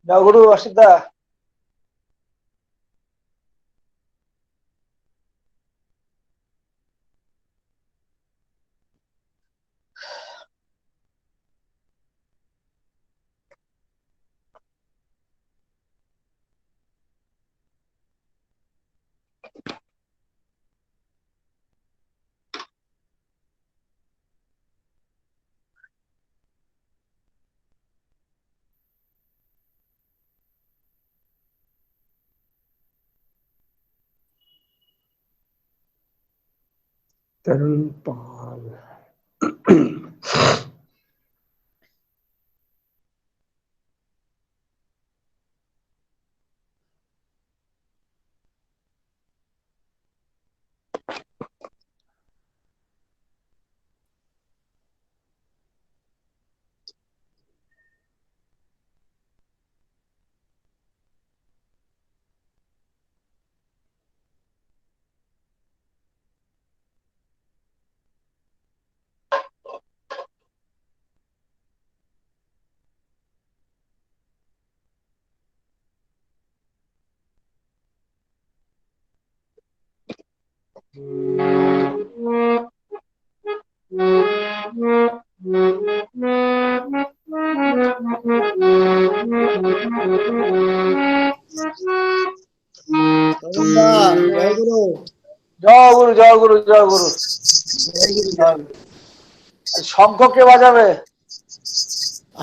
জয়গুরু অসিতদা। तरुण पाल। জয় গুরু। জয় গুরু জয় গুরু জয় গুরু। শঙ্খ কে বাজাবে?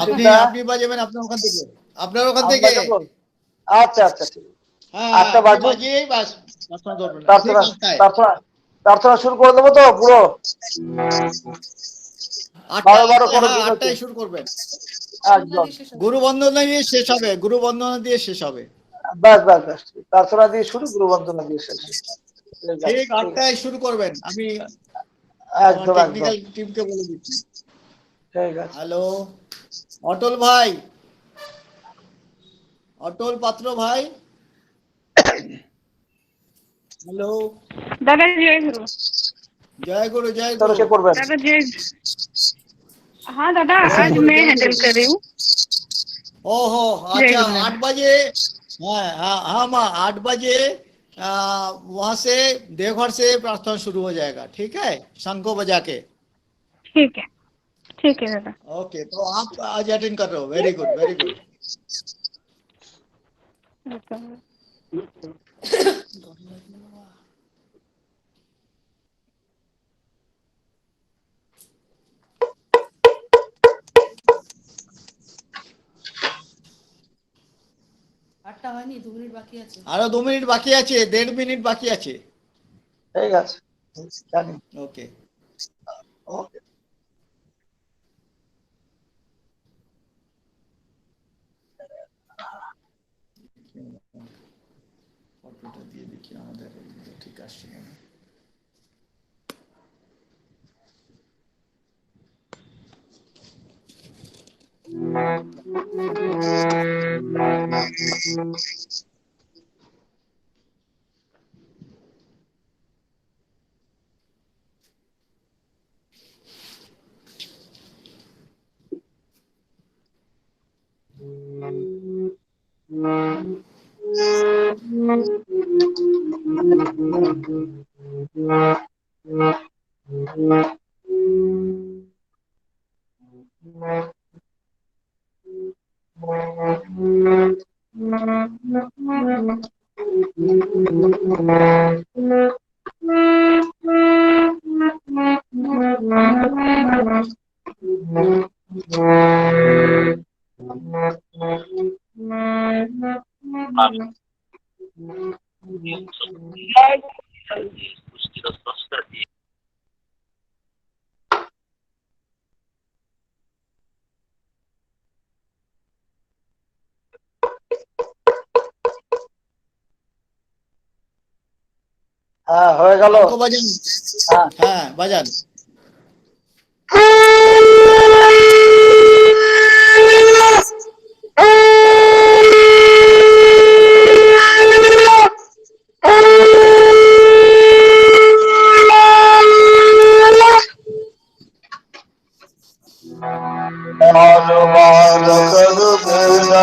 আপনি বাজাবেন আপনার ওখান থেকে। আপনার ওখান থেকে। আচ্ছা আচ্ছা ঠিক আছে। হ্যাঁ আটটা আপনি বাজুক। বাজিয়েই বাস প্রার্থনা করবেন। ঠিক প্রার্থনা আটটায়। প্রার্থনা প্রার্থনা শুরু করে দেবো তো পুরো? 12 করে হ্যাঁ দিন। 8টায় শুরু করবেন। একদম। গুরু বন্দনা দিয়ে শেষ হবে। গুরু বন্দনা দিয়ে শেষ হবে। বাস বাস বাস। প্রার্থনা দিয়ে শুরু, গুরু বন্দনা দিয়ে শেষ। ঠিক 8টায় শুরু করবেন। আমি আমার একদম একদম টেকনিক্যাল টিমকে বলে দিচ্ছি। ঠিক আছে। হ্যালো অটল ভাই, অটল পাত্র ভাই। हेलो दादाजी जय गुरु। जय गुरु जय चलो गुरु। क्या करबें? दादा जय। हाँ दादा जय आज गुरु मैं जय हैंडल गुरु। कर रही हूँ। ओहो जय अच्छा गुरु दादा। 8 बजे। हाँ हाँ हाँ माँ 8 बजे वहाँ से देवघर से प्रार्थना शुरू हो जाएगा। ठीक है शंख बजा के। ठीक है दादा। ओके तो आप आज अटेंड कर रहे हो। Very good very good. আরো 2 মিনিট বাকি আছে। 1.5 মিনিট বাকি আছে। ঠিক আছে জানি। ওকে ওকে। ফটোটা দিয়ে দেখি আমাদের ঠিক আসছে কিনা। হ্যাঁ হয়ে গেল। শঙ্খ বাজান। হ্যাঁ হ্যাঁ বাজান। हनुमान करबे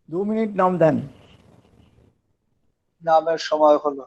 দু মিনিট নাম দেন। নামের সময় হলো।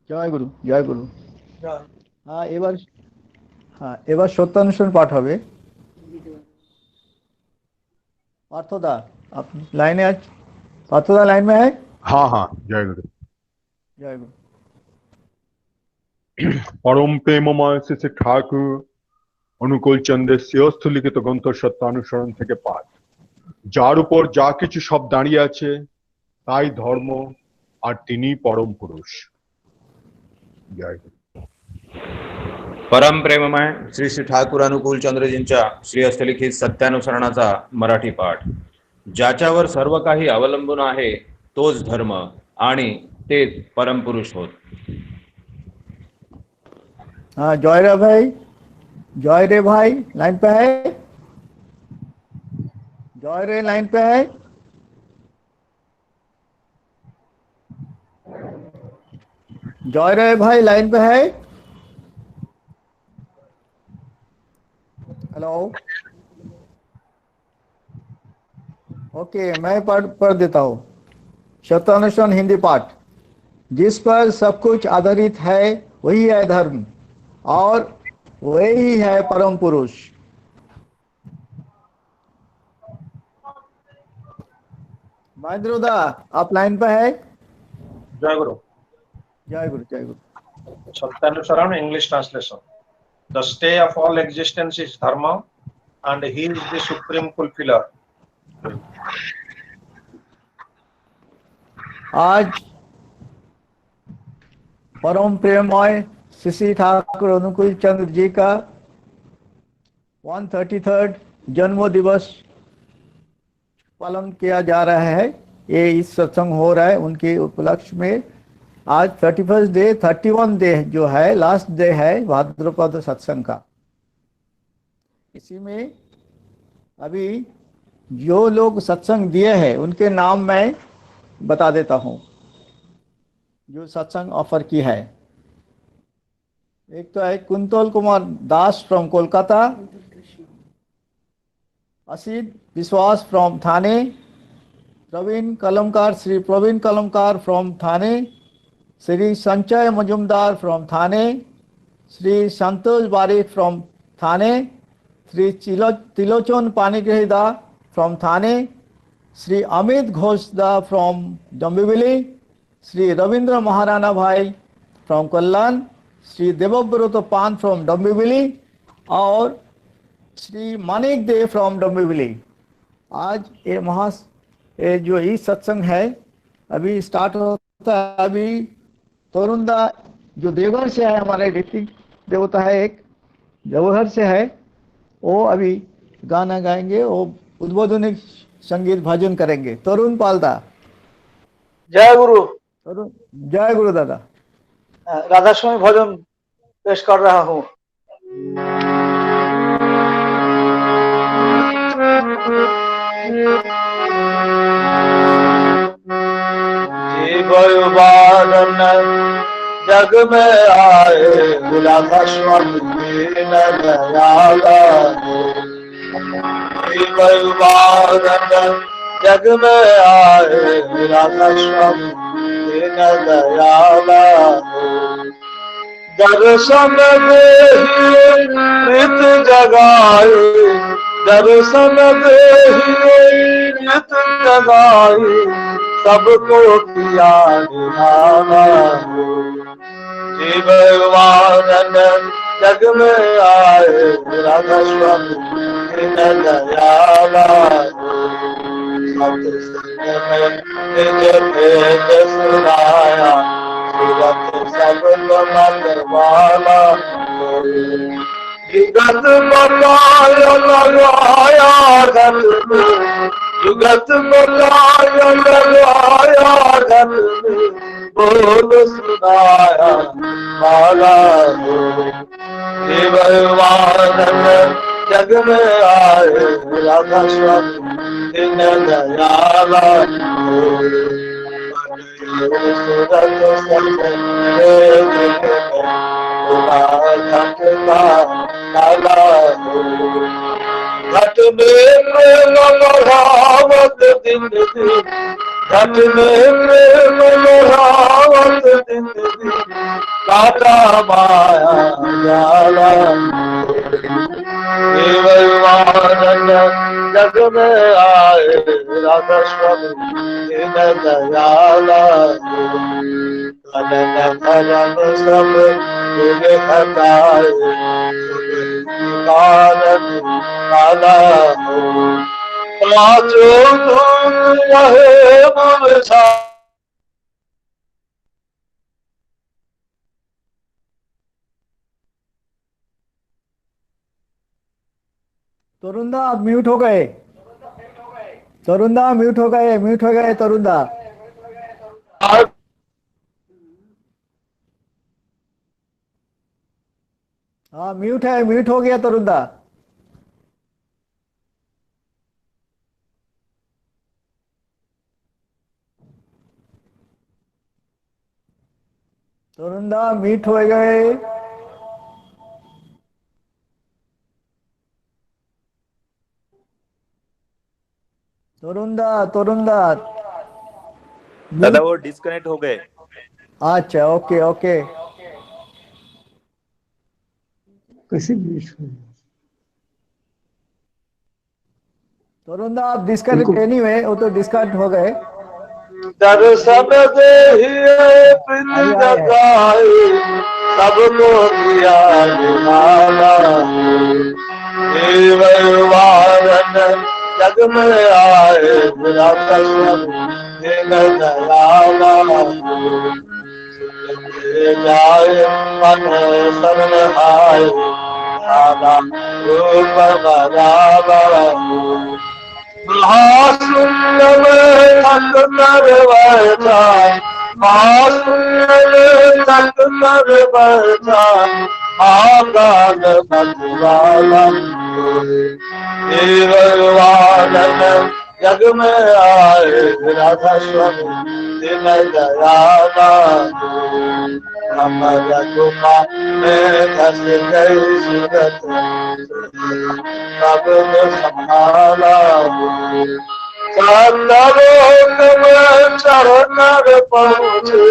জয় গুরু, জয় গুরু। এবার সত্যানুসরণ পাঠ হবে। पार्थदा, आप लाइन है? पार्थदा लाइन में है? हाँ हाँ, जय गुरु। जय गुरु। परम प्रेममय শ্রী ঠাকুর অনুকূল চন্দ্রের শ্রেষ্ঠ লিখিত গ্রন্থ সত্যানুসরণ থেকে পাঠ। যার উপর যা কিছু সব দাঁড়িয়ে আছে তাই ধর্ম, আর তিনি परम पुरुष। जय गुरु। परम प्रेममय श्री श्री ठाकूर अनुकूल चंद्रजींच्या श्री हस्तलिखित सत्यानुसरणाचा मराठी पाठ। ज्याच्यावर सर्व काही अवलंबून आहे तोच धर्म आणि तेच परमपुरुष होत। हाँ जय रे भाई लाइन पे है, जय रे लाइन पे है। जय रे भाई लाइन पे है। हेलो। ओके, मैं पढ़ देता हूँ। शतानुशासन हिंदी पाठ। जिस पर सब कुछ आधारित है वही है धर्म, और वही है परम पुरुष। महेंद्र दा, आप लाइन पे है। जय गुरु. जय गुरु जय गुरु। Satyanusaran English translation. The stay of all existence is dharma, and he is the supreme fulfiller. आज परम प्रेममय श्री ठाकुर अनुकूल चंद्र जी का 133rd जन्म दिवस पालन किया जा रहा है। ये इस सत्संग हो रहा है उनके उपलक्ष्य में। आज 31st डे 31 डे जो है लास्ट डे है भाद्रपद सत्संग का। इसी में अभी जो लोग सत्संग दिए हैं उनके नाम मैं बता देता हूँ जो सत्संग ऑफर की है। एक तो है Kuntal Kumar Das from Kolkata, Asit Biswas from Thane, Pravin Kalamkar Shri Pravin Kalamkar from Thane, Shri Sanchay Majumdar from Thane, Shri Santosh Barik from Thane, Shri Tilochan पानीग्रहीदा फ्रॉम थाने, श्री अमित घोषदा फ्रॉम डम्बिविली, श्री रविंद्र महाराणा भाई फ्रॉम कल्याण, श्री देवव्रत पान फ्रॉम डम्बिविली और श्री मानिक दे फ्रॉम डम्बिविली। आज ये जो ई सत्संग है अभी स्टार्ट होता है। अभी तोरुंदा जो देवघर से है, हमारे ऋतिक देवता है एक देवघर से है, वो अभी गाना गाएंगे, वो उद्बोधनी संगीत भजन करेंगे। तरुण पालदा। जय गुरु। तरुण जय गुरु दादा। राधा स्वामी भजन पेश कर रहा हूँ। जग में आए राधा स्वामी जग में आए राधा स्वामी दयाला, दर्शन देहि नित जगाए, दर्शन देहि नित जगाए, सबको किया निहारा। भगवान जग में आए राधा स्वामी दयाला, भेद सुनाया सूरत सब मतवाला, युगत बताया लगाया धन में, युगत बताया लगाया धन में, बोल सुनाया माला। भगवान जग में आए राधा स्वामी दयाला, सूरत सब घट में प्रेम बढ़ावत दिन दिन, घट में प्रेम बढ़ावत दिन दिन, काटा माया जाला। भगवान जग में आए राधा स्वामी दयाला, कलन धर्म सब हटाए काला, पाँचो धूम रहे मुरझा। तरुणदा आप म्यूट हो गए, तरुणदा म्यूट हो गए तरुणदा। हाँ म्यूट है, म्यूट हो गया तरुणदा। तरुणदा म्यूट हो गए। तरुणदा तरुणदा दादा वो डिस्कनेक्ट हो गए। अच्छा ओके ओके। कैसे बीच में तरुणदा आप डिस्कनेक्ट, इनको एनीवे वो तो डिस्कनेक्ट हो गए। दर्शन देहिए बिन आइए आइए। जगाए सबको किया निराला देववारन जग में आए बुरा कसम दिन दयाला जाए मन शरण आए दादा रूप बराबर महाशून्य में तक कर बैठा महाशून्य में तक कर बैठा आकाश बदवाला देववानन जग में आए राधा स्वामी दिन दयाला अमर गुफा में धस गई सूरत सब संभाला सत्यलोक में चढ़कर पहुँचे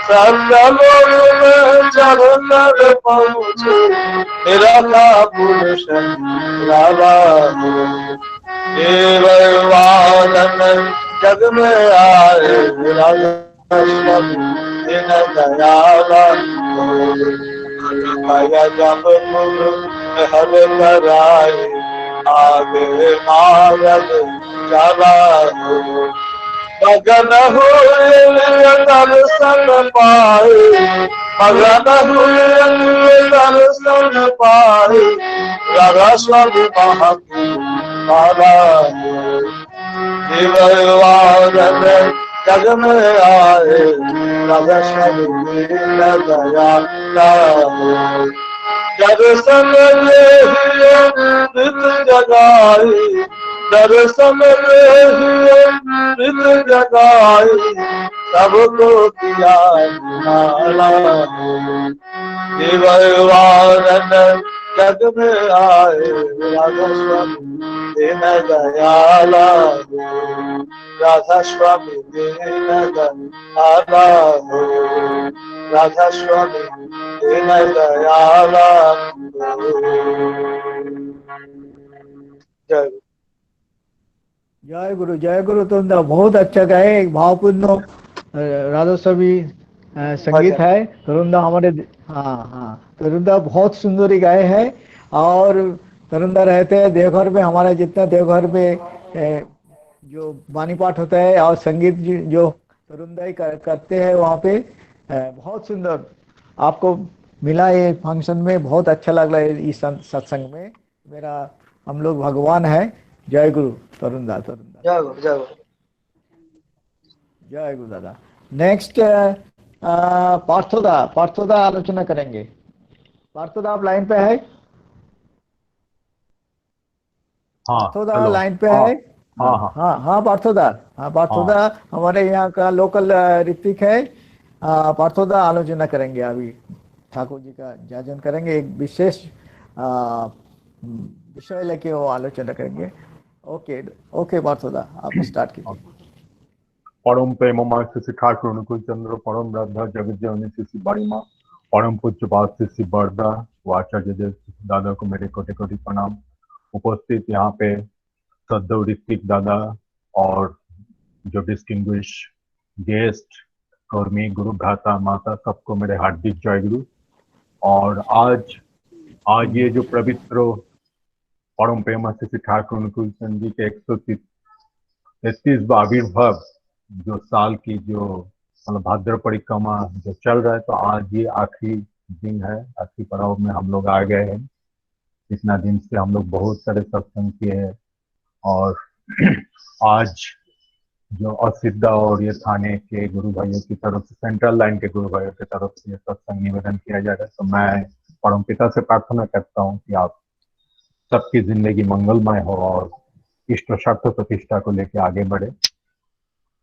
सत्यलोक में चढ़कर पहुँचे राधा पुरुष राधा देववानन जग में आए राधा स्वामी दिन दयाला भय जब गुरु हर कराए आगे मार्ग चला मगन हुए दर्शन पाए मगन हुए दर्शन पाए राधा स्वामी महात्मा देववानन जग में आए राधा स्वामी दिन दयाला दर्शन नित जगाई दर्शन नित जगाई सबको किया निराला देववानन जग में आए राधा स्वामी दिन दयाला राधा स्वामी दिन दयाला राधा स्वामी दिन दयाला जय जय गुरु। तरुणदा बहुत अच्छा गाए, एक भावपूर्ण राधा स्वामी संगीत है। तरुणदा हमारे, हाँ हाँ तरुणदा बहुत सुंदर ही गाए हैं। और तरुणदा रहते हैं देवघर में, हमारे जितना देवघर में जो वाणी पाठ होता है और संगीत जो तरुणदा ही करते हैं वहाँ पे, बहुत सुंदर आपको मिला ये फंक्शन में, बहुत अच्छा लग रहा है इस सत्संग में। मेरा हम लोग भगवान है। जय गुरु तरुणदा। जय गुरु जय गुरु जय गुरु दादा। नेक्स्ट पार्थोदा आलोचना करेंगे। पार्थोदा आप लाइन पे है? पार्थोदा हेलो। लाइन पे है? हाँ पार्थोदा हमारे यहाँ का लोकल ऋतिक है। पार्थोदा आलोचना करेंगे अभी, ठाकुर जी का जाजन करेंगे, एक विशेष विषय लेके वो आलोचना करेंगे। ओके पार्थोदा आप स्टार्ट कीजिए। परम प्रेममय श्री ठाकुर अनुकूल चंद्र, परम राधा जगत जननी श्री बाड़ी माँ, परम पूज्य बात श्री बरदा व आचार्य देव दादा को मेरे कोटि कोटि प्रणाम। उपस्थित यहाँ पे सद्दव ऋतिक दादा और जो डिस्टिंग्विश गेस्ट कर्मी गुरु भ्राता माता सबको मेरे हार्दिक जय गुरु। और आज ये जो पवित्र परम प्रेम श्री ठाकुर अनुकूल चंद्र जी के 133 आविर्भाव जो साल की जो मतलब भाद्र परिक्रमा जो चल रहा है, तो आज ये आखिरी दिन है, आखिरी पड़ाव में हम लोग आ गए हैं। इतना दिन से हम लोग बहुत सारे सत्संग किए हैं और आज जो असिद्धा और ये थाने के गुरु भाइयों की तरफ से, सेंट्रल लाइन के गुरु भाइयों की तरफ से सत्संग निवेदन किया जा रहा है, तो मैं परमपिता से प्रार्थना करता हूँ कि आप सबकी जिंदगी मंगलमय हो और इष्ट स्वार्थ प्रतिष्ठा को लेके आगे बढ़े।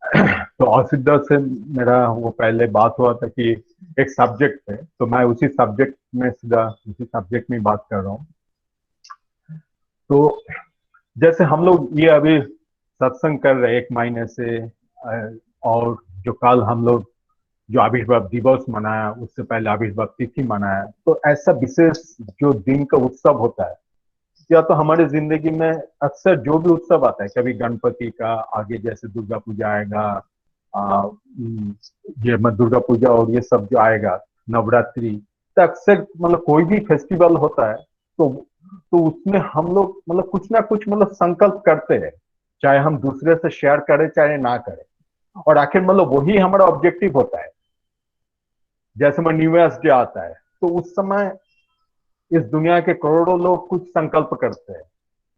तो औसिद्धा से मेरा वो पहले बात हुआ था कि एक सब्जेक्ट है, तो मैं उसी सब्जेक्ट में सीधा उसी सब्जेक्ट में बात कर रहा हूँ। तो जैसे हम लोग ये अभी सत्संग कर रहे 1 महीने से, और जो कल हम लोग जो आविर्भाव दिवस मनाया, उससे पहले आविर्भाव तिथि मनाया, तो ऐसा विशेष जो दिन का उत्सव होता है, या तो हमारे जिंदगी में अक्सर जो भी उत्सव आता है, कभी गणपति का, आगे जैसे दुर्गा पूजा आएगा, ये दुर्गा पूजा और ये सब जो आएगा, नवरात्रि, तो अक्सर मतलब कोई भी फेस्टिवल होता है तो उसमें हम लोग मतलब कुछ ना कुछ मतलब संकल्प करते हैं, चाहे हम दूसरे से शेयर करें चाहे ना करें, और आखिर मतलब वही हमारा ऑब्जेक्टिव होता है। जैसे में न्यू ईयर्स डे आता है तो उस समय इस दुनिया के करोड़ों लोग कुछ संकल्प करते हैं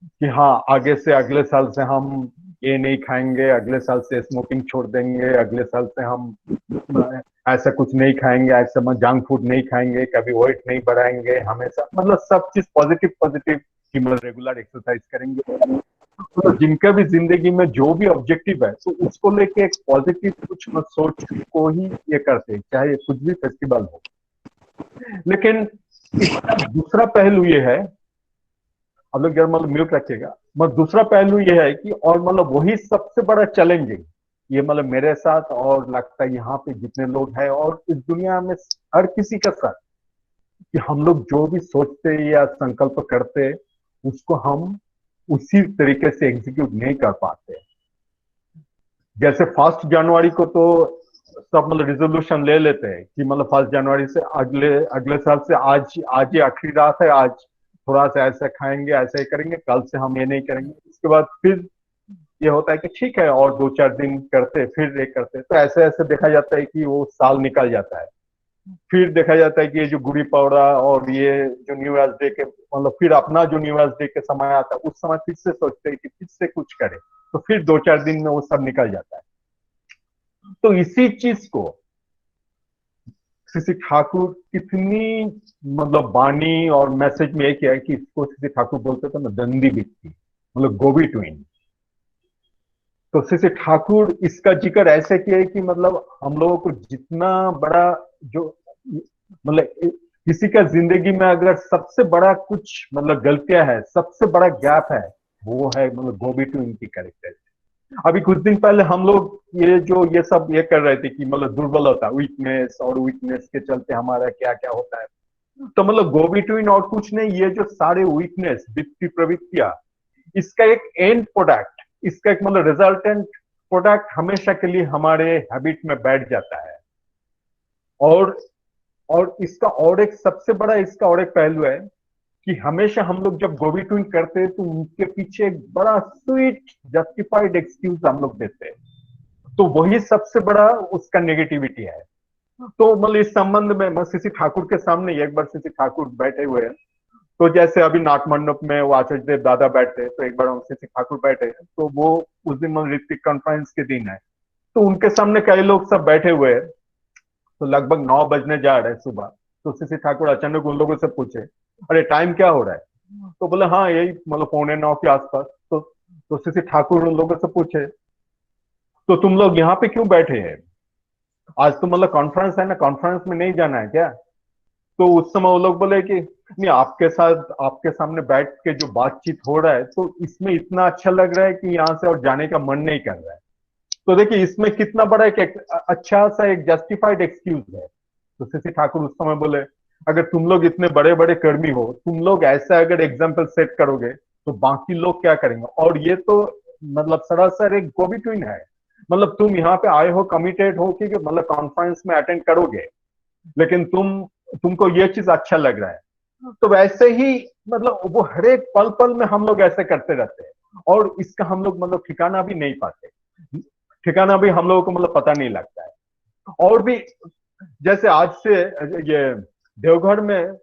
कि हाँ, आगे से अगले साल से हम ये नहीं खाएंगे, अगले साल से स्मोकिंग छोड़ देंगे, अगले साल से हम ऐसा कुछ नहीं खाएंगे, ऐसा हम जंक फूड नहीं खाएंगे, कभी वेट नहीं बढ़ाएंगे, हमेशा मतलब सब चीज पॉजिटिव कि मतलब रेगुलर एक्सरसाइज करेंगे। तो जिनका भी जिंदगी में जो भी ऑब्जेक्टिव है तो उसको लेके एक पॉजिटिव कुछ सोच को ही ये करते हैं, चाहे कुछ भी फेस्टिवल हो। लेकिन इसका दूसरा पहलू ये है, अब लोग यार मतलब म्यूट रखिएगा, मतलब दूसरा पहलू ये है कि और मतलब वही सबसे बड़ा चैलेंजिंग, ये मतलब मेरे साथ और लगता है यहाँ पे जितने लोग हैं और इस दुनिया में हर किसी के साथ, कि हम लोग जो भी सोचते या संकल्प करते उसको हम उसी तरीके से एग्जीक्यूट नहीं कर पाते। जैसे 1 जनवरी को तो सब मतलब रिजोल्यूशन ले लेते हैं कि मतलब 1 जनवरी से अगले साल से आज ही आखिरी रात है, आज थोड़ा सा ऐसा खाएंगे, ऐसा ही करेंगे, कल से हम ये नहीं करेंगे। उसके बाद फिर ये होता है कि ठीक है और 2-4 दिन करते फिर ये करते, तो ऐसे ऐसे देखा जाता है कि वो साल निकल जाता है। फिर देखा जाता है कि ये जो गुड़ी पौड़ा और ये जो न्यू ईयर्स डे के मतलब फिर अपना जो न्यू ईयर्स डे के समय आता है उस समय फिर से सोचते हैं कि फिर से कुछ करें, तो फिर 2-4 दिन में वो सब निकल जाता है। तो इसी चीज को श्री ठाकुर कितनी मतलब वाणी और मैसेज में एक है कि इसको श्री ठाकुर बोलते थे ना दंदी बिकती, मतलब गोबी ट्विन। तो श्री ठाकुर इसका जिक्र ऐसे किया है कि मतलब हम लोगों को जितना बड़ा जो मतलब किसी का जिंदगी में अगर सबसे बड़ा कुछ मतलब गलतियां है, सबसे बड़ा गैप है, वो है मतलब गोबी ट्विन की कैरेक्टर। अभी कुछ दिन पहले हम लोग ये सब कर रहे थे कि मतलब दुर्बलता, वीकनेस, और वीकनेस के चलते हमारा क्या क्या होता है। तो मतलब गोबी ट्विन और कुछ नहीं, ये जो सारे वीकनेस, वित्तीय प्रवृत्तियां, इसका एक एंड प्रोडक्ट, इसका एक मतलब रिजल्टेंट प्रोडक्ट हमेशा के लिए हमारे हैबिट में बैठ जाता है। और इसका और एक सबसे बड़ा इसका और एक पहलू है कि हमेशा हम लोग जब गोबी ट्विन करते हैं तो उनके पीछे एक बड़ा स्वीट जस्टिफाइड एक्सक्यूज हम लोग देते हैं, तो वही सबसे बड़ा उसका नेगेटिविटी है। तो मतलब इस संबंध में मैं श्री ठाकुर के सामने एक बार श्री ठाकुर बैठे हुए हैं, तो जैसे अभी नाट मंडप में वो आचार्य देव दादा बैठे, तो एक बार हम श्री ठाकुर बैठे, तो वो उस दिन मतलब ऋतिक कॉन्फ्रेंस के दिन है, तो उनके सामने कई लोग सब बैठे हुए हैं, तो लगभग 9 बजने जा रहे हैं सुबह। तो श्री ठाकुर अचानक उन लोगों से पूछे, अरे टाइम क्या हो रहा है? तो बोले हाँ यही मतलब 8:45 के आसपास। तो श्री ठाकुर उन लोगों से पूछे, तो तुम लोग यहाँ पे क्यों बैठे हैं? आज तो मतलब कॉन्फ्रेंस है ना, कॉन्फ्रेंस में नहीं जाना है क्या? तो उस समय वो लोग बोले कि नहीं, आपके साथ आपके सामने बैठ के जो बातचीत हो रहा है तो इसमें इतना अच्छा लग रहा है कि यहाँ से और जाने का मन नहीं कर रहा है। तो देखिए इसमें कितना बड़ा एक अच्छा सा एक जस्टिफाइड एक्सक्यूज है। तो श्री ठाकुर उस समय बोले, अगर तुम लोग इतने बड़े बड़े कर्मी हो, तुम लोग ऐसा अगर एग्जाम्पल सेट करोगे तो बाकी लोग क्या करेंगे? और ये तो मतलब सरासर एक गोबी ट्विन है, मतलब तुम यहाँ पे आए हो, कमिटेड हो कि मतलब कॉन्फ्रेंस में अटेंड करोगे, लेकिन तुमको ये चीज अच्छा लग रहा है। तो वैसे ही मतलब वो हर एक पल पल में हम लोग ऐसे करते रहते हैं, और इसका हम लोग मतलब ठिकाना भी नहीं पाते, ठिकाना भी हम लोगों को मतलब पता नहीं लगता है। और भी जैसे आज से ये देवघर में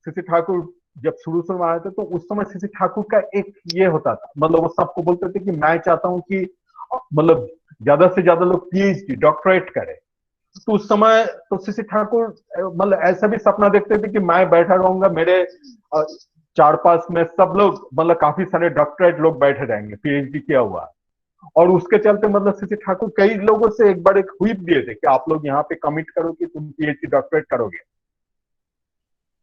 श्री ठाकुर जब शुरू में आए थे, तो उस समय श्री ठाकुर का एक ये होता था, मतलब वो सबको बोलते थे कि मैं चाहता हूं कि मतलब ज्यादा से ज्यादा लोग PhD डॉक्टरेट करें। तो उस समय तो सीसी ठाकुर मतलब ऐसा भी सपना देखते थे कि मैं बैठा रहूंगा, मेरे चार पास में सब लोग मतलब काफी सारे डॉक्टरेट लोग बैठे रहेंगे, पीएचडी किया हुआ। और उसके चलते मतलब सीसी ठाकुर कई लोगों से एक बार एक व्हिप दिए थे कि आप लोग यहाँ पे कमिट करो कि तुम पीएचडी डॉक्टरेट करोगे।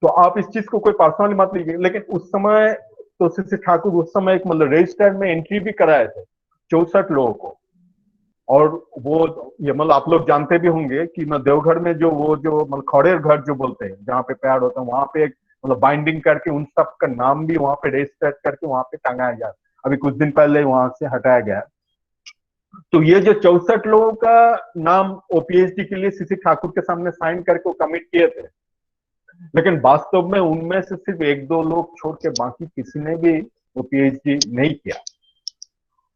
तो आप इस चीज को कोई पर्सनली मत लीजिए, लेकिन उस समय तो सीसी ठाकुर उस समय एक मतलब रजिस्टर में एंट्री भी कराए थे 64 लोगों को। और वो ये मतलब आप लोग जानते भी होंगे कि मैं देवघर में जो वो जो मतलब खड़ेर घर जो बोलते हैं जहाँ पे पैर होता है, वहां पे एक मतलब बाइंडिंग करके उन सब का नाम भी वहां पे रजिस्टर करके वहां पे टंगाया गया। अभी कुछ दिन पहले वहां से हटाया गया। तो ये जो 64 लोगों का नाम वो पीएचडी के लिए सीसी ठाकुर के सामने साइन करके वो कमिट किए थे, लेकिन वास्तव में उनमें से सिर्फ एक दो लोग छोड़ के बाकी किसी ने भी वो पीएचडी नहीं किया।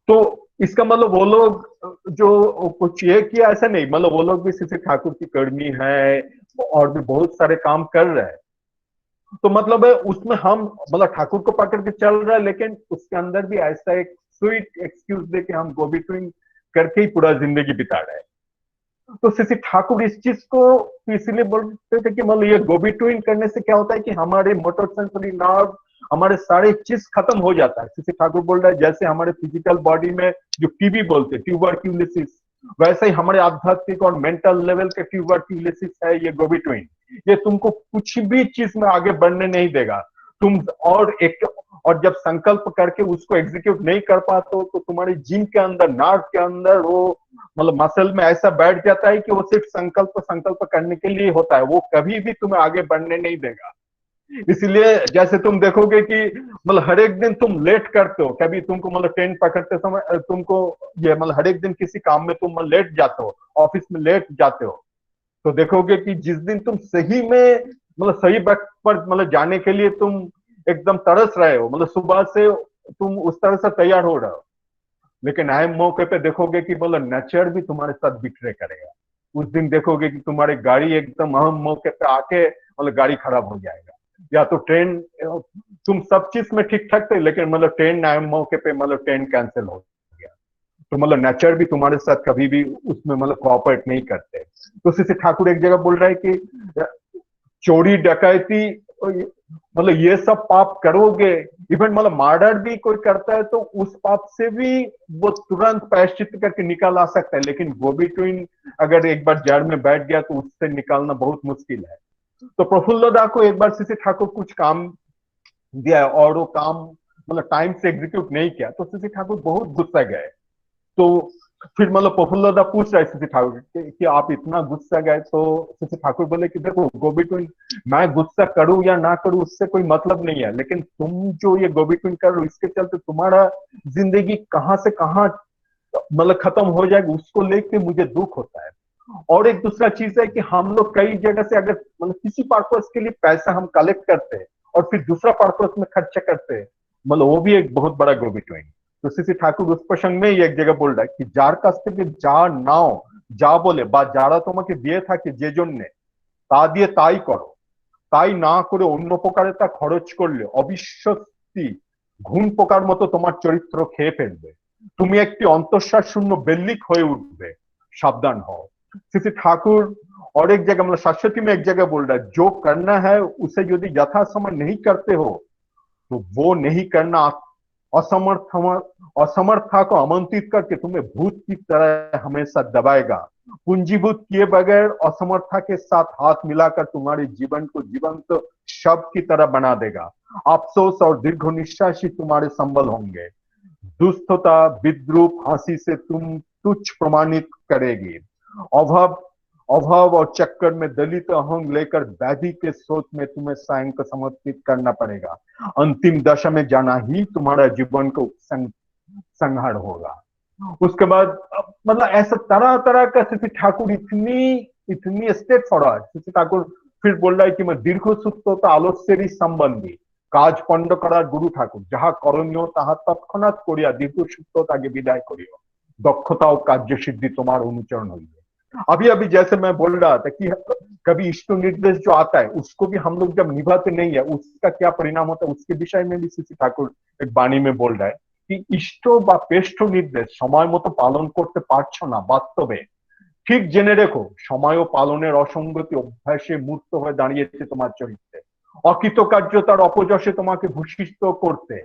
तो इसका मतलब वो लोग जो कुछ ये किया ऐसा नहीं, मतलब वो लोग भी सीसी ठाकुर की कर्मी है और भी बहुत सारे काम कर रहे हैं। तो मतलब है उसमें हम मतलब ठाकुर को पकड़ के चल रहा है, लेकिन उसके अंदर भी ऐसा एक स्वीट एक्सक्यूज दे के हम गो बिटवीन करके ही पूरा जिंदगी बिता रहे हैं। तो सीसी ठाकुर इस चीज को इसीलिए बोलते थे कि मतलब ये गो बिटवीन करने से क्या होता है कि हमारे मोटर सेंसरी नर्व हमारे सारे चीज खत्म हो जाता है। सीसी ठाकुर बोल रहा है जैसे हमारे फिजिकल बॉडी में जो टीबी बोलते हैं ट्यूबरक्यूलोसिस, वैसे ही हमारे आध्यात्मिक और मेंटल लेवल के ट्यूबरक्यूलोसिस है ये गो बिटवीन। ये तुमको कुछ भी चीज में आगे बढ़ने नहीं देगा। तुम और जब संकल्प करके उसको एग्जीक्यूट नहीं कर पाते हो तो तुम्हारी जिम के अंदर नार्व के अंदर वो मतलब मसल में ऐसा बैठ जाता है कि वो सिर्फ संकल्प करने के लिए होता है, वो कभी भी तुम्हें आगे बढ़ने नहीं देगा। इसलिए जैसे तुम देखोगे कि मतलब हर एक दिन तुम लेट करते हो, कभी तुमको मतलब ट्रेन पकड़ते समय तुमको ये मतलब हर एक दिन किसी काम में तुम लेट जाते हो, ऑफिस में लेट जाते हो, तो देखोगे कि जिस दिन तुम सही में मतलब सही वक्त पर मतलब जाने के लिए तुम एकदम तरस रहे हो, मतलब सुबह से तुम उस तरह से तैयार हो रहे हो, लेकिन अहम मौके पे देखोगे कि मतलब नेचर भी तुम्हारे साथ बिखरे करेगा। उस दिन देखोगे कि तुम्हारी गाड़ी एकदम अहम मौके पे आके मतलब गाड़ी खराब हो जाएगा, या तो ट्रेन तुम सब चीज में ठीक ठाक थे लेकिन मतलब ट्रेन अहम मौके पे मतलब ट्रेन कैंसिल हो गया। तो मतलब नेचर भी तुम्हारे साथ कभी भी उसमें मतलब कोऑपरेट नहीं करते। तो सीसी ठाकुर एक जगह बोल रहा है कि चोरी डकैती मतलब ये सब पाप करोगे, इवन मतलब मर्डर भी कोई करता है तो उस पाप से भी वो तुरंत प्रायश्चित करके निकल आ सकता है, लेकिन गो बिटवीन अगर एक बार जड़ में बैठ गया तो उससे निकालना बहुत मुश्किल है। तो प्रफुल्लदा को एक बार सीसी ठाकुर कुछ काम दिया और वो काम मतलब टाइम से एग्जीक्यूट नहीं किया, तो सीसी ठाकुर बहुत गुस्सा गए। तो फिर मतलब प्रफुल्लदा पूछ रहे सीसी ठाकुर कि आप इतना गुस्सा गए, तो सीसी ठाकुर बोले कि देखो गो बिटवीन मैं गुस्सा करूं या ना करूं उससे कोई मतलब नहीं है, लेकिन तुम जो ये गो बिटवीन कर रहे हो इसके चलते तुम्हारा जिंदगी कहां से कहां मतलब खत्म हो जाएगी उसको लेके मुझे दुख होता है। और एक दूसरा चीज है कि हम लोग कई जगह से अगर मतलब किसी पर्पस के लिए पैसा हम कलेक्ट करते हैं और फिर दूसरा पर्पस में खर्चा करते हैं, मतलब वो भी एक बहुत बड़ा गो बिटवीन। तो सीसी ठाकुर उस प्रसंग में एक जगह बोल रहा है कि जार কাছ থেকে যা নাও যা বলে বা যারা তোমাকে দিয়ে থাকে যে জন্য তা দিয়ে তাই করো, তাই না করে অন্য প্রকারে তা খরচ করলে অবিশ্বস্তি ঘুণ পোকার মতো তোমার চরিত্র খেয়ে ফেলবে, তুমি একটি অন্তঃশ্বাস শূন্য বেল্লিক হয়ে উঠবে, সাবধান হও। सीसी ठाकुर और एक जगह मतलब शाश्वती में एक जगह बोल रहा है जो करना है उसे यदि यथासमय नहीं करते हो तो वो नहीं करना असमर्था को आमंत्रित करके तुम्हें भूत की तरह हमेशा दबाएगा, पूंजीभूत किए बगैर असमर्था के साथ हाथ मिलाकर तुम्हारे जीवन को जीवंत शव की तरह बना देगा, अफसोस और दीर्घ निश्वास ही तुम्हारे संबल होंगे, दुष्टता विद्रूप हंसी से तुम तुच्छ प्रमाणित करेगी, अभाव अभाव और चक्कर में दलित अहंग लेकर व्याधि के स्रोत में तुम्हें सायं को समर्पित करना पड़ेगा, अंतिम दशा में जाना ही तुम्हारा जीवन को संहार होगा। उसके बाद मतलब ऐसा तरह तरह का सीसी ठाकुर इतनी स्टेट फॉरवर्ड सीसी ठाकुर फिर बोल रहा है कि मैं दीर्घ सूत्रता आलोस्येरी संबंधी কাজ পণ্ড করার গুরু ঠাকুর, যাহা করণীয় তাহা তৎক্ষণাৎ করিয়া দীর্ঘ সূত্রতাকে বিদায় করিও, दक्षता और कार्य सिद्धि तुम्हारा अनुचरण होगी। अभी अभी जैसे मैं बोल रहा था कि कभी इष्ट निर्देश जो आता है उसको भी हम लोग जब निभाते नहीं है उसका क्या परिणाम होता है, उसके विषय में भी सीसी ठाकुर एक वाणी में बोल रहा है कि इष्ट বা পেষ্ঠ निर्देश समय मतो पालन करते पारछो ना, বাস্তবে ঠিক জেনে রেখো সময় ও পালনের অসঙ্গতি অভ্যাসে মূর্ত হয়ে দাঁড়িয়েছে তোমার চরিত্রে, অকৃতকার্যতার অপযশে তোমাকে ভূষিত করতে।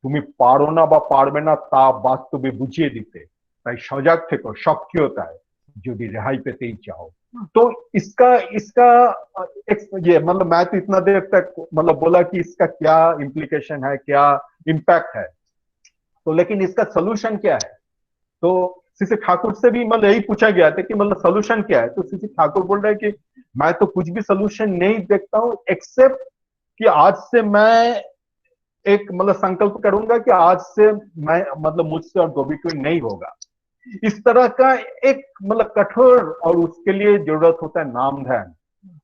তুমি পারো না বা পারবে না তা বাস্তবে বুঝিয়ে দিতে। তাই সজাগ থেকো সক্রিয়তায় যদি রেহাই पेतेई चाहो। तो इसका इसका ये मतलब मैं तो इतना देर तक मतलब बोला कि इसका क्या इम्प्लीकेशन है, क्या इम्पैक्ट है, तो लेकिन इसका सोल्यूशन क्या है। तो सीसी ठाकुर से भी मतलब यही पूछा गया था कि मतलब सोल्यूशन क्या है, तो सीसी ठाकुर बोल रहे हैं कि मैं तो कुछ भी सोल्यूशन नहीं देखता हूं एक्सेप्ट कि आज से मैं एक मतलब संकल्प करूंगा कि आज से मैं मतलब मुझसे और गोबी नहीं होगा। इस तरह का एक मतलब कठोर, और उसके लिए जरूरत होता है नाम ध्यान,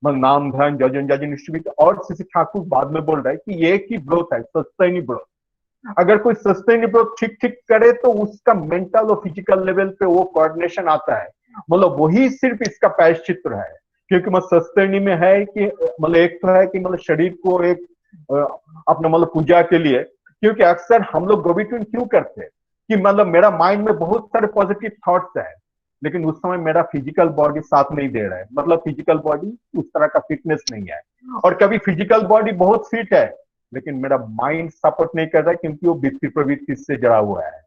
मतलब नाम ध्यान जजन जजन निश्चित। और सीसी ठाकुर बाद में बोल रहा है कि ये की ग्रोथ है, सस्टेनेबल ग्रोथ। अगर कोई सस्टेनेबल ग्रोथ ठीक ठीक करे तो उसका मेंटल और फिजिकल लेवल पे वो कोऑर्डिनेशन आता है, मतलब वही सिर्फ इसका प्रायश्चित्र है। क्योंकि मतलब सस्टेनी में है कि मतलब एक तो है कि मतलब शरीर को एक अपना मतलब पूजा के लिए, क्योंकि अक्सर हम लोग गोबी ट्विन क्यों करते हैं कि मतलब मेरा माइंड में बहुत सारे पॉजिटिव थॉट्स है, लेकिन उस समय मेरा फिजिकल बॉडी साथ नहीं दे रहा है, मतलब फिजिकल बॉडी उस तरह का फिटनेस नहीं है। और कभी फिजिकल बॉडी बहुत फिट है लेकिन मेरा माइंड सपोर्ट नहीं कर रहा है क्योंकि वो वृत्ति प्रवृत्ति से जड़ा हुआ है।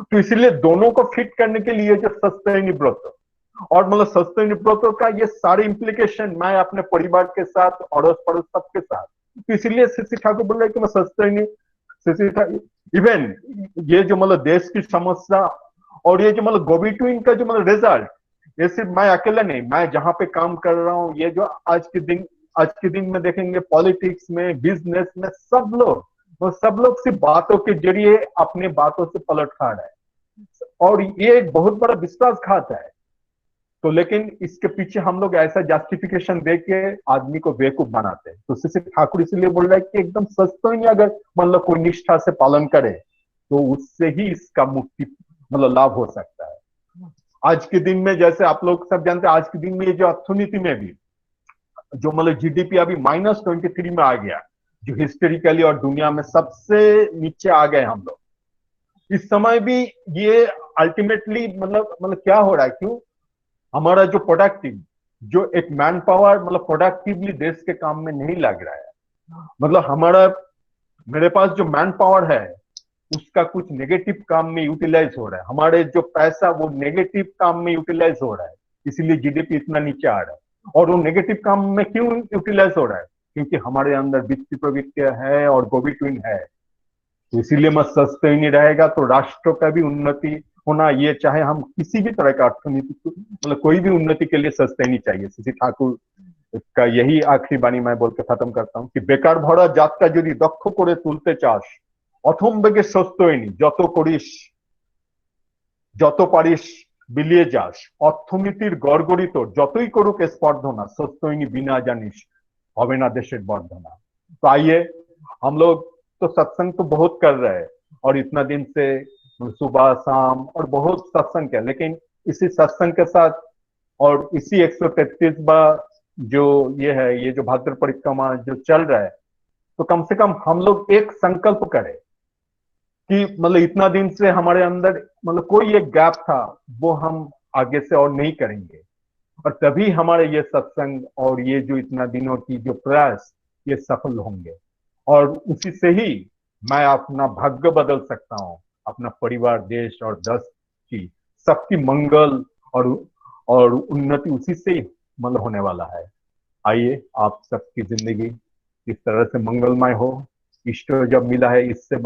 तो इसलिए दोनों को फिट करने के लिए जो सस्टेनेबल ग्रोथ और मतलब सस्टेनेबल ग्रोथ का ये सारे इंप्लीकेशन मैं अपने परिवार के साथ अड़ोस पड़ोस सबके साथ, तो इसलिए सीसी ठाकुर बोल रहे हैं कि मैं सस्टेनेबल इवन ये जो मतलब देश की समस्या और ये जो मतलब गोबी ट्विन का जो मतलब रिजल्ट, ये सिर्फ मैं अकेला नहीं, मैं जहां पे काम कर रहा हूँ, ये जो आज के दिन में देखेंगे पॉलिटिक्स में, बिजनेस में, सब लोग सिर्फ बातों के जरिए अपने बातों से पलट खा रहे हैं, और ये एक बहुत बड़ा विश्वासघात है। तो लेकिन इसके पीछे हम लोग ऐसा जस्टिफिकेशन देके आदमी को बेवकूफ बनाते हैं। तो सीसी ठाकुर इसलिए बोल रहा है कि एकदम सस्ता ही अगर मतलब कोई निष्ठा से पालन करे तो उससे ही इसका मुक्ति मतलब लाभ हो सकता है। आज के दिन में जैसे आप लोग सब जानते हैं, आज के दिन में ये जो अर्थनीति में भी जो मतलब जीडीपी अभी -23 में आ गया, जो हिस्टोरिकली और दुनिया में सबसे नीचे आ गए हम लोग। इस समय भी ये अल्टीमेटली मतलब क्या हो रहा है, क्यों हमारा जो प्रोडक्टिव जो एक मैन पावर मतलब प्रोडक्टिवली देश के काम में नहीं लग रहा है, मतलब मेरे पास जो मैन पावर है उसका कुछ नेगेटिव काम में यूटिलाइज हो रहा है, हमारे जो पैसा वो नेगेटिव काम में यूटिलाइज हो रहा है, इसीलिए जीडीपी इतना नीचे आ रहा है। और वो नेगेटिव काम में क्यों यूटिलाइज हो रहा है, क्योंकि हमारे अंदर वृत्ति प्रवृत्ति है और गोबी ट्विन है। तो इसीलिए मत सस्टेन रहेगा तो राष्ट्र का भी उन्नति होना, ये चाहे हम किसी भी तरह का अर्थनीति मतलब कोई भी उन्नति के लिए सस्टेनी चाहिए। सीसी ठाकुर का यही आखिरी बाणी मैं बोल के खत्म करता हूँ कि बेकार भरा जातका यदि दक्ष करे तुलते चास अथम बेगे सस्तयनी যত করিস যত পারিস বিলিয়ে যাস অর্থনীতির গড়গড়িত যতই করুক স্পর্ধনা সস্তয়নি बिना জানিস হবে না দেশের বর্ধনা। तो आइए हम लोग तो सत्संग तो बहुत कर रहे हैं और इतना दिन से सुबह शाम और बहुत सत्संग है, लेकिन इसी सत्संग के साथ और इसी 133वां जो ये है, ये जो भाद्र परिक्रमा जो चल रहा है, तो कम से कम हम लोग एक संकल्प करें कि मतलब इतना दिन से हमारे अंदर मतलब कोई एक गैप था वो हम आगे से और नहीं करेंगे, और तभी हमारे ये सत्संग और ये जो इतना दिनों की जो प्रयास ये सफल होंगे, और उसी से ही मैं अपना भाग्य बदल सकता हूँ, अपना परिवार, देश और देश की सबकी मंगल और उन्नति उसी से ही मतलब होने वाला है। आइए आप सबकी जिंदगी इस तरह से मंगलमय हो। ईश्वर जब मिला है इससे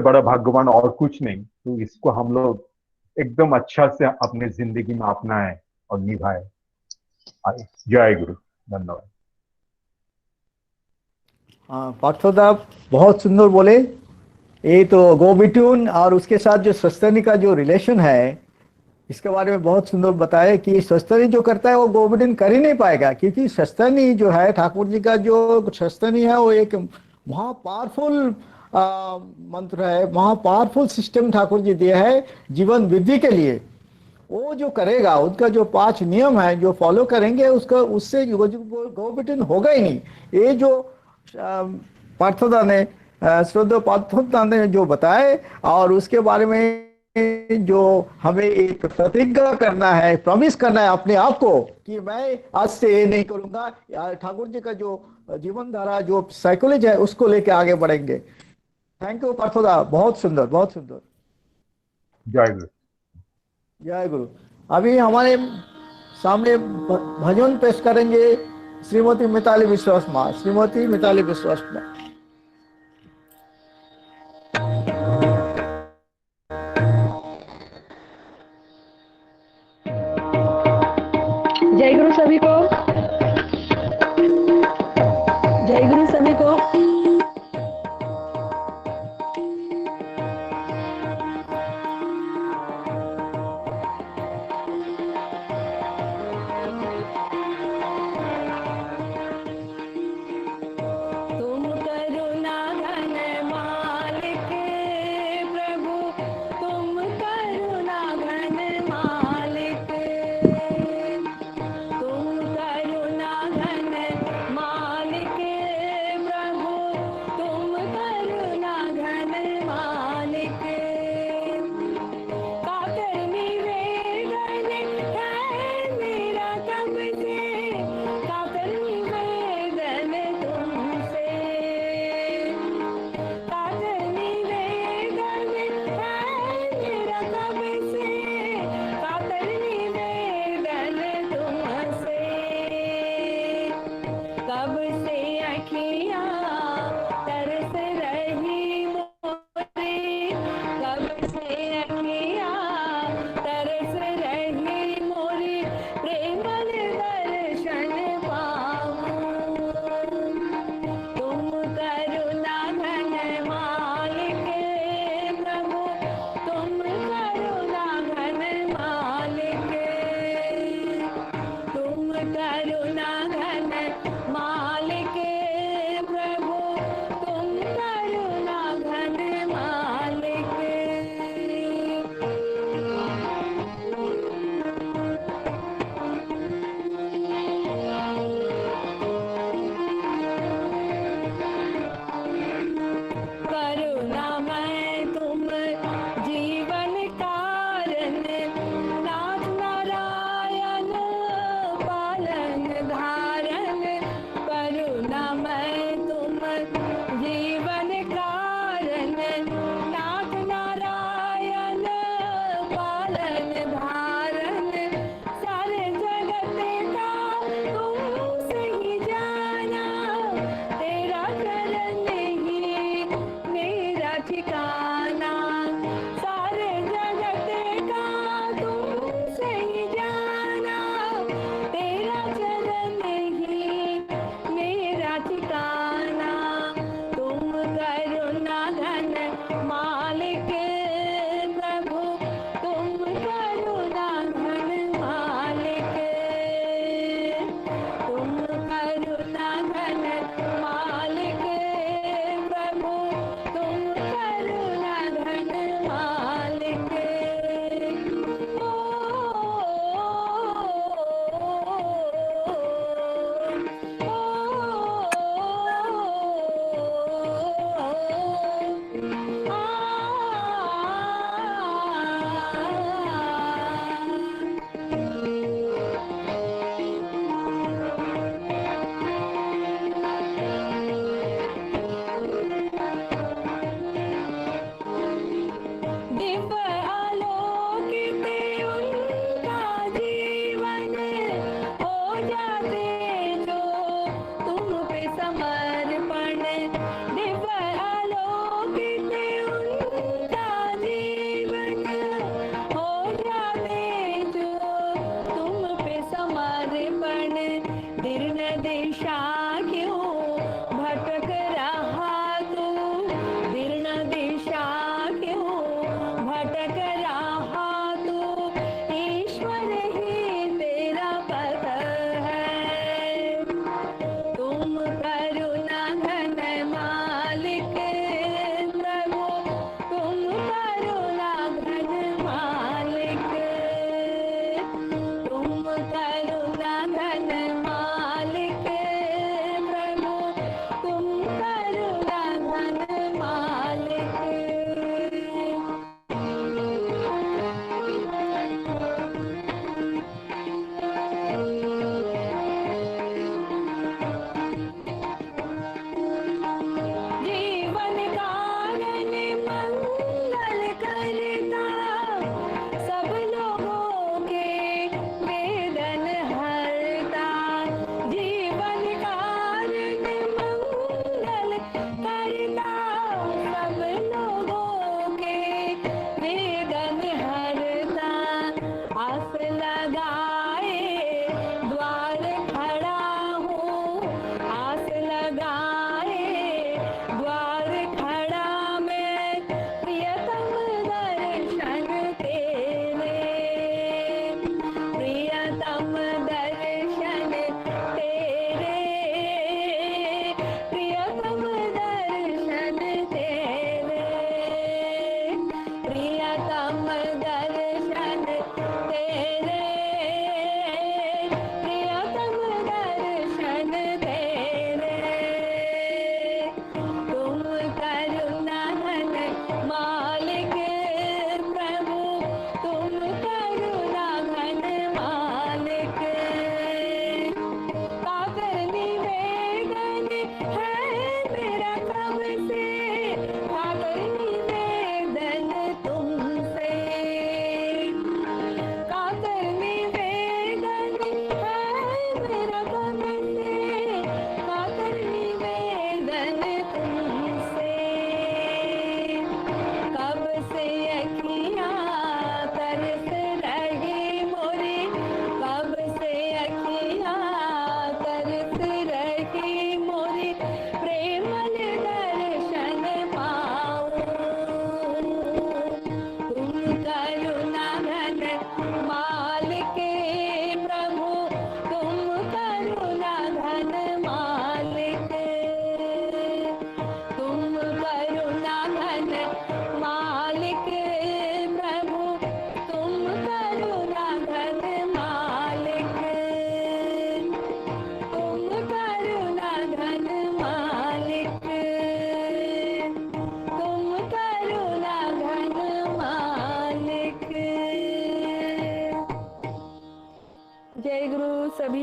बड़ा भाग्यवान और कुछ नहीं, तो इसको हम लोग एकदम अच्छा से अपने जिंदगी में अपनाएं और निभाएं। जय गुरु, धन्यवाद। पार्थोदा बहुत सुंदर बोले। ये तो गोबी ट्विन और उसके साथ जो सस्तनी का जो रिलेशन है इसके बारे में बहुत सुंदर बताया कि सस्तनी जो करता है वो गोबी ट्विन कर ही नहीं पाएगा, क्योंकि सस्तनी जो है ठाकुर जी का जो सस्तनी है वो एक महा पावरफुल मंत्र है, महा पावरफुल सिस्टम ठाकुर जी दिया है जीवन वृद्धि के लिए। वो जो करेगा उसका जो 5 नियम है जो फॉलो करेंगे उसका उससे गोबी ट्विन होगा ही नहीं। ये जो पार्थोदा ने श्रद्धा पार्थोदा ने जो बताए और उसके बारे में जो हमें एक प्रतिज्ञा करना है, प्रॉमिस करना है अपने आप को कि मैं आज से ये नहीं करूंगा, ठाकुर जी का जो जीवन धारा, जो साइकोलॉजी है, उसको लेके आगे बढ़ेंगे। थैंक यू पार्थोदा, बहुत सुंदर, बहुत सुंदर। जय गुरु। जय गुरु। अभी हमारे सामने भजन पेश करेंगे श्रीमती मिताली विश्वास माँ। श्रीमती मिताली विश्वास माँ। जय गुरु सभी को, जय गुरु सभी को। तुम करुणा घन मालिक प्रभु, तुम करुणा घन मालिक, तुम करुणा घन मालिक प्रभु, तुम करुणा घन मालिक। कातर निवेदन है मेरा तब से, कातर निवेदन तुमसे, कातर निवेदन है मेरा तब से, कातर निवेदन तुमसे। कब से अखियाँ तरस रही मोरी, कब से अखियाँ तरस रही मोरी, प्रेमल दर्शन पाऊं। तुम करुणा घन मालिक प्रभु, तुम करुणा घन मालिक, तुम करुणा घन मालिक प्रभु, तुम करुणा घन मालिक। करुणामय तुम जीवन कारण, नाथ नारायण पालन धारण। करुणामय तुम जीवन कारण, नाथ नारायण पालन धारण। सारे जगत का तुमसे ही जाना, तेरा चरण ही मेरा ठिकाना। सारे जगत का तुमसे ही जाना, तेरा चरण ही मेरा ठिकाना। तुम करुणा घन मालिक प्रभु, तुम करुणा घन मालिक, तुम करुणा घन मालिक प्रभु, तुम करुणा घन मालिक। दिव्य आलोकित उनका जीवन, हो जाते जो तुम पे समर्पण। दिव्य आलोकित उनका जीवन, हो जाते जो तुम पे समर्पण। दीर्ण दिशा क्यों भटक रहा तू, दीर्ण दिशा क्यों भटक रहा तू, ईश्वर ही तेरा पथ है। तुम करुणा घन मालिक प्रभु, तुम करुणा घन मालिक, तुम करुणा घन मालिक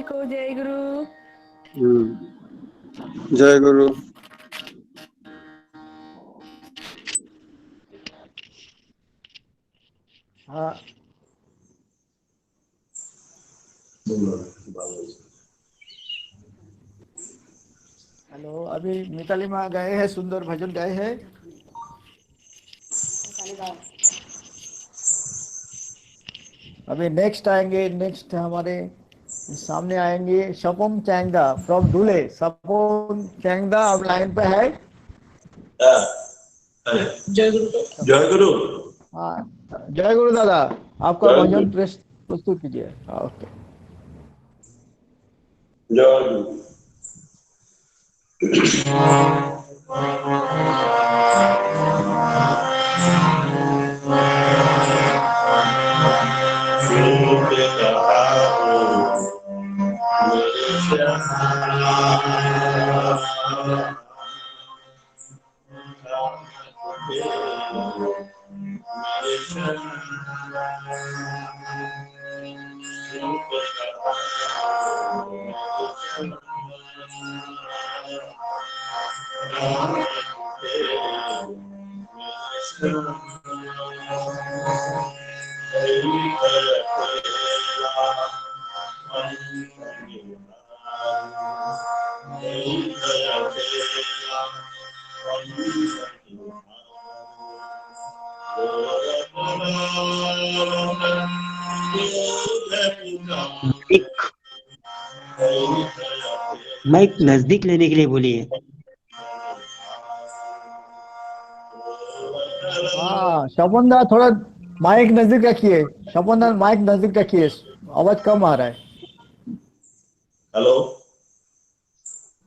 सभी को जय गुरु। जय गुरु। हाँ, हेलो, अभी मिताली माँ गए हैं, सुंदर भजन गाए हैं। अभी नेक्स्ट आएंगे, नेक्स्ट हमारे सामने आएंगे शपोम चैंगदा फ्रॉम धुले। शपोम चैंगदा अब लाइन पे है। जय गुरु। जय गुरु। हाँ, जय गुरु दादा, आपका जय भजन गुरु। प्रस्तुत कीजिए। हाँ, ओके। जय गुरु। माइक नजदीक लेने के लिए बोलिए। हाँ, शपोन दा थोड़ा माइक नजदीक रखिए। शपोन दा माइक नजदीक रखिए, आवाज कम आ रहा है। हेलो।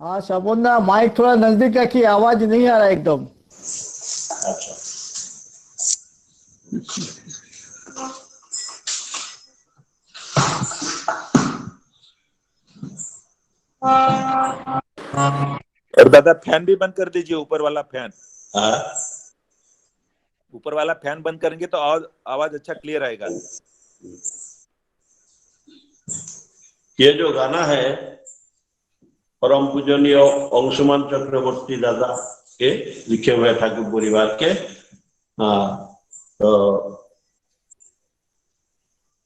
हाँ शपोन दा, माइक थोड़ा नजदीक रखिए, आवाज नहीं आ रहा है एकदम। अच्छा। और दादा फैन भी बंद कर दीजिए, ऊपर वाला फैन। हाँ। ऊपर वाला फैन बंद करेंगे तो आवाज अच्छा क्लियर आएगा। ये जो गाना है परम पूजनीय अंशुमान चक्रवर्ती दादा के लिखे हुए ठाकुर परिवार के। हाँ, तो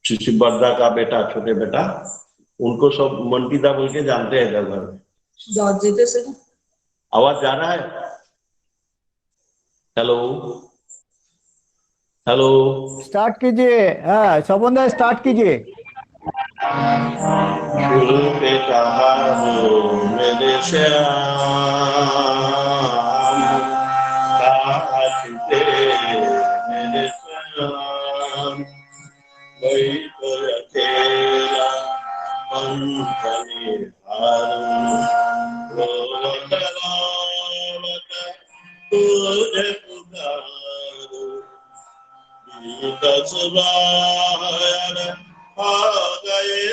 शिशु बर्दा का बेटा, छोटे बेटा, उनको सब मंटीदा बोल के जानते हैं घर में। आवाज जा रहा है? Hello hello. स्टार्ट कीजिए। हाँ शपोन दा, स्टार्ट कीजिए। शुरू पे कहा हो मेरे श्याम, काटते मेरे श्याम, वही तो अकेला अंतने हारू, रोवत रोवत तुझे पुकारू, गीत सुबार आ गए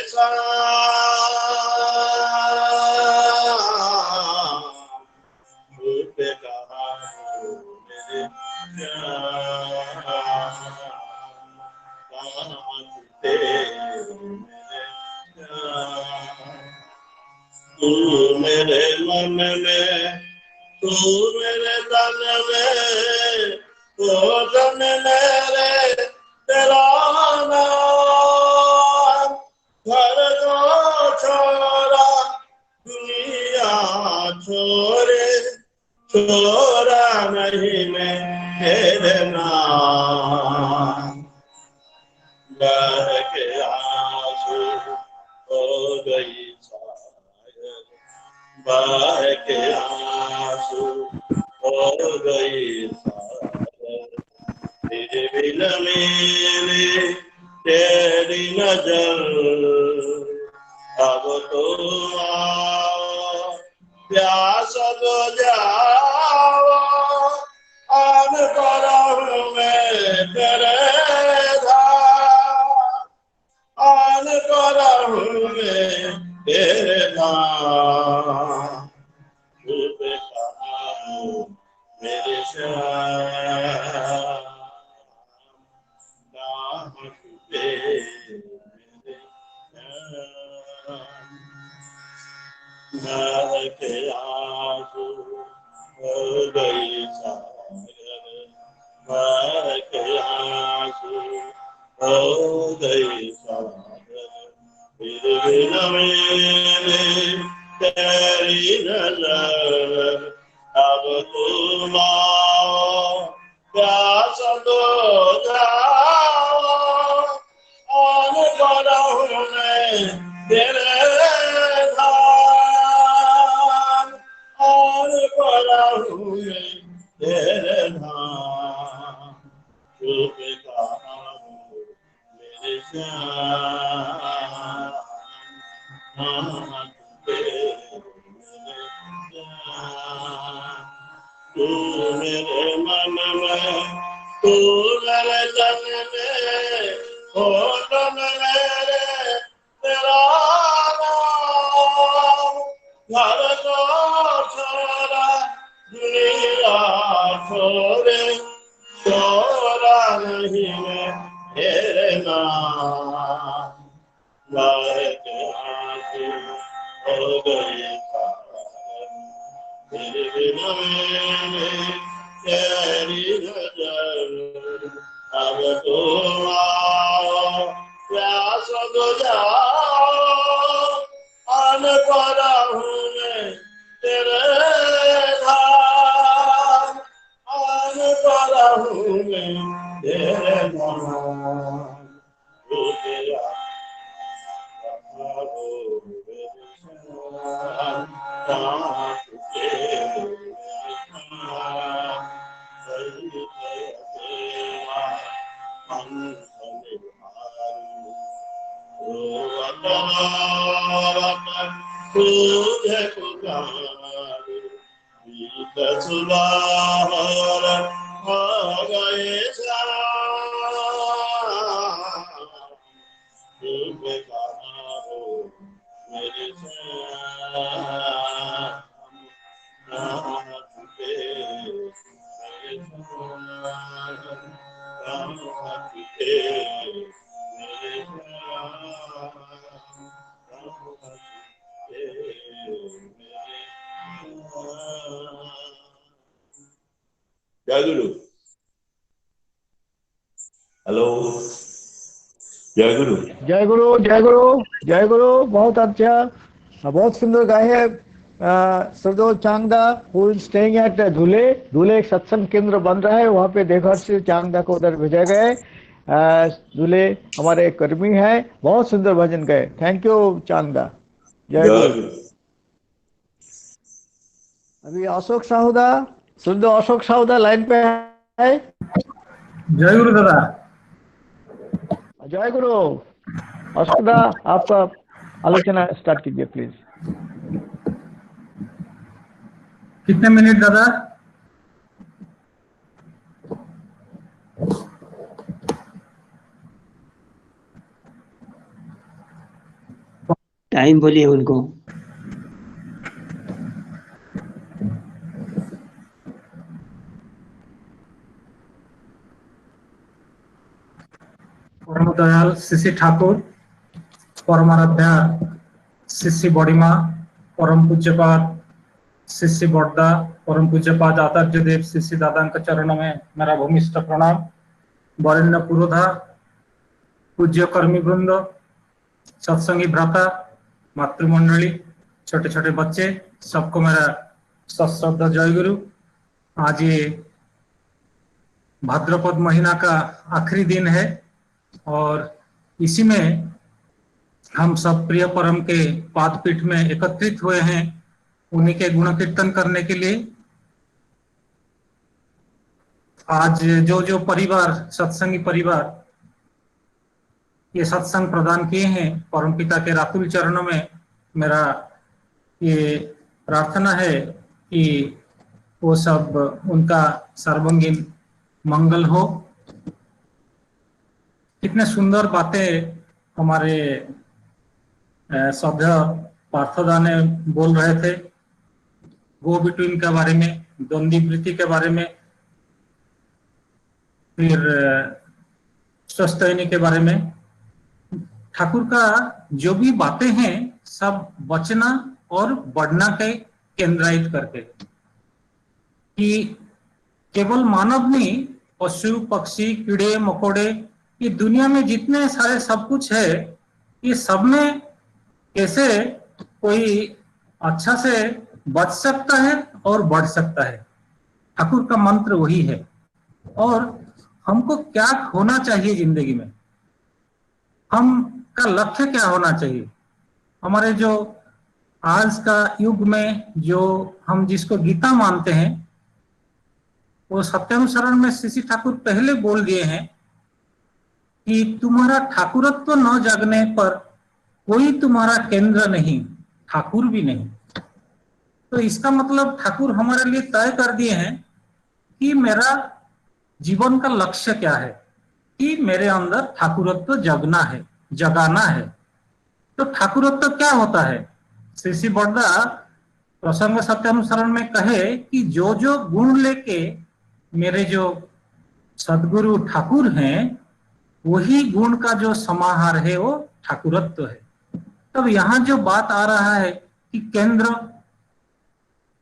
रूपे कहा मेरे तू मेरे मन में, तू मेरे तन में, तो तन मेरे तेरा नाम, घर को छोड़ा दुनिया छोड़े, छोड़ा नहीं मैं तेरे नाम, बह के आंसू हो गई शायर, बह के आंसू हो गई शायर, तेरे बिन मेरे तेरी नजर, अब तो आओ प्यास दो जाओ, आन पर हूँ मैं तेरे धाम, आन पर हूँ मैं तेरे धाम, रूपे कहा मेरे श्याम, नर के आंसू हो गई सागर, नर के आंसू हो गई सागर, फिर भी न मेरे तेरी नजर, अब तुम आओ प्यास दो जाओ, आन पड़ा हूँ मैं तेरे धाम, आन पड़ा हूँ मैं तेरे धाम, चुप कहाँ हो मेरे श्याम, तू मेरे मन में, तू मेरे तन में, होठ मेरे तेरा नाम, घर को छोड़ा दुनिया छोड़े, छोड़ा नहीं मैं तेरे नाम, लाए के आंसू हो गए सागर, फिर भी न मैंने तेरी नजर, अब तुम आओ प्यास बुझाओ, आन पड़ा हूँ मैं तेरे धाम, आन पड़ा हूँ मैं तेरे धाम, तू तेरा जय गुरु। हेलो, जय गुरु। जय गुरु, जय गुरु, जय गुरु। बहुत अच्छा, बहुत सुंदर गाय है सरदोज चांगदा, हु इज स्टेइंग एट धुले। धुले एक सत्संग केंद्र बन रहा है, वहाँ पे देवघर से चांगदा को उधर भेजा गया है। धुले हमारे कर्मी है, बहुत सुंदर भजन गए। थैंक यू चांगदा, जय गुरु। अभी अशोक साहुदा, सुंदर अशोक साहुदा लाइन पे है। जय गुरु दादा। जय गुरु। अशोक दा, आपका आलोचना स्टार्ट कीजिए प्लीज। कितने मिनट दादा? टाइम बोलिए उनको। परम दयाल शिशि ठाकुर, परमाराध्या शिशि बड़ीमा, परम पूज्यपाद शिशि बड़दा, परम पूज्यपाद आचार्य देव शिशि दादा के चरण में मेरा भूमिष्ठ प्रणाम। वरेण्य पुरोधा, पूज्य कर्मी वृंद, सत्संगी भ्राता, मातृमंडली, छोटे छोटे बच्चे, सबको मेरा सश्रद्धा जय गुरु। आज ये भाद्रपद महीना का आखिरी दिन है और इसी में हम सब प्रिय परम के पादपीठ में एकत्रित हुए हैं उन्हीं के गुण कीर्तन करने के लिए। आज जो जो परिवार, सत्संगी परिवार ये सत्संग प्रदान किए हैं, परमपिता के रातुल चरणों में मेरा ये प्रार्थना है कि वो सब उनका सर्वांगीण मंगल हो। कितने सुंदर बातें हमारे श्रद्धा पार्थदा ने बोल रहे थे, गो बिटवीन के बारे में, द्वंद्वी वृत्ति के बारे में, फिर स्वस्थनी के बारे में। ठाकुर का जो भी बातें हैं सब बचना और बढ़ना के केंद्रित करके, कि केवल मानव नहीं, पशु पक्षी कीड़े मकोड़े, ये दुनिया में जितने सारे सब कुछ है, ये सब में कैसे कोई अच्छा से बच सकता है और बढ़ सकता है। ठाकुर का मंत्र वही है। और हमको क्या होना चाहिए जिंदगी में, हम का लक्ष्य क्या होना चाहिए। हमारे जो आज का युग में जो हम जिसको गीता मानते हैं, वो सत्यानुसरण में श्री ठाकुर पहले बोल दिए हैं कि तुम्हारा ठाकुरत्व न जागने पर कोई तुम्हारा केंद्र नहीं, ठाकुर भी नहीं। तो इसका मतलब ठाकुर हमारे लिए तय कर दिए हैं कि मेरा जीवन का लक्ष्य क्या है, कि मेरे अंदर ठाकुरत्व जगना है, जगाना है। तो ठाकुरत्व क्या होता है? श्री बड़दा प्रसंग सत्यानुसरण में कहे कि जो जो गुण लेके मेरे जो सदगुरु ठाकुर हैं, वही गुण का जो समाहार है वो ठाकुरत्व है। तब यहाँ जो बात आ रहा है कि केंद्र,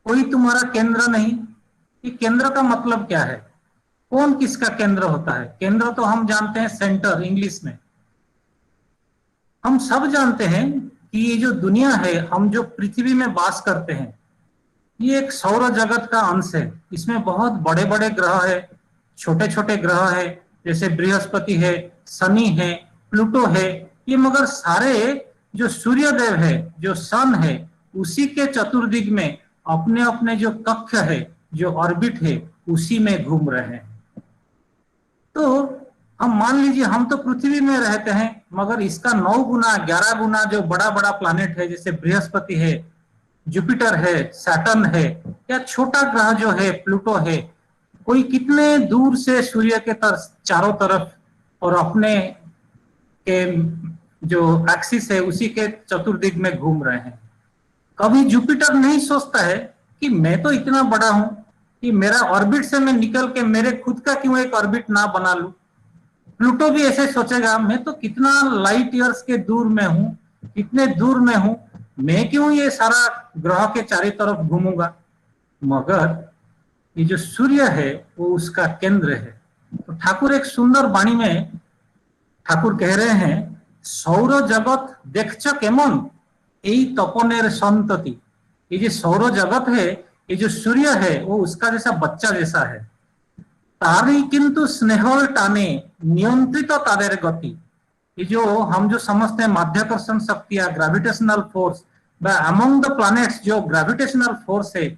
कोई तुम्हारा केंद्र नहीं, कि केंद्र का मतलब क्या है? कौन किसका केंद्र होता है? केंद्र तो हम जानते हैं सेंटर इंग्लिश में। हम सब जानते हैं कि ये जो दुनिया है, हम जो पृथ्वी में वास करते हैं, ये एक सौर जगत का अंश है। इसमें बहुत बड़े बड़े ग्रह है, छोटे छोटे ग्रह है, जैसे बृहस्पति है, शनि है, प्लूटो है। ये मगर सारे जो सूर्य देव है, जो सन है, उसी के चतुर्दिग में अपने अपने जो कक्ष है, जो ऑर्बिट है, उसी में घूम रहे हैं। तो हम मान लीजिए हम तो पृथ्वी में रहते हैं, मगर इसका 9 गुना 11 गुना जो बड़ा बड़ा प्लैनेट है, जैसे बृहस्पति है, जुपिटर है, सैटर्न है, या छोटा ग्रह जो है प्लूटो है, कोई कितने दूर से सूर्य के चारों तरफ और अपने के जो एक्सिस है उसी के चतुर्दिग में घूम रहे हैं। कभी जुपिटर नहीं सोचता है कि मैं तो इतना बड़ा हूं कि मेरा ऑर्बिट से मैं निकल के मेरे खुद का क्यों एक ऑर्बिट ना बना लूं। प्लूटो भी ऐसे सोचेगा, मैं तो कितना लाइट ईयर्स के दूर में हूं, इतने दूर में हूं, मैं क्यों ये सारा ग्रह के चारों तरफ घूमूंगा। मगर ये जो सूर्य है वो उसका केंद्र है। तो ठाकुर एक सुंदर वाणी में ठाकुर कह रहे हैं, सौर जगत देखछ केमन यही तपनेर संतति। ये जो सौर जगत है, ये जो सूर्य है, वो उसका जैसा बच्चा जैसा है। तारी किंतु स्नेहल टाने नियंत्रित तादेर गति। ये जो हम जो समझते हैं माध्याकर्षण शक्ति या gravitational force, among the planets जो ग्रेविटेशनल फोर्स है,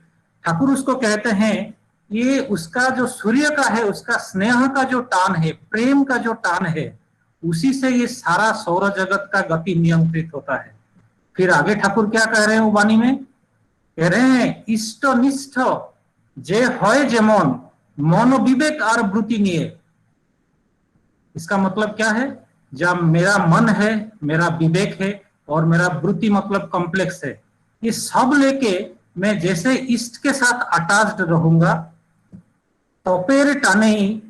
ठाकुर उसको कहते हैं ये उसका जो सूर्य का है, उसका स्नेह का जो टान है, प्रेम का जो टान है, उसी से ये सारा सौर जगत का गति नियंत्रित होता है। फिर आगे ठाकुर क्या कह रहे हैं वाणी में? कह रहे हैं इष्ट निष्ठ जे হয় যেমন मन विवेक और वृत्ति निये। इसका मतलब क्या है? जब मेरा मन है, मेरा विवेक है और मेरा वृत्ति मतलब कॉम्प्लेक्स है, ये सब लेके मैं जैसे इष्ट के साथ अटैच्ड रहूंगा, तपेर टाने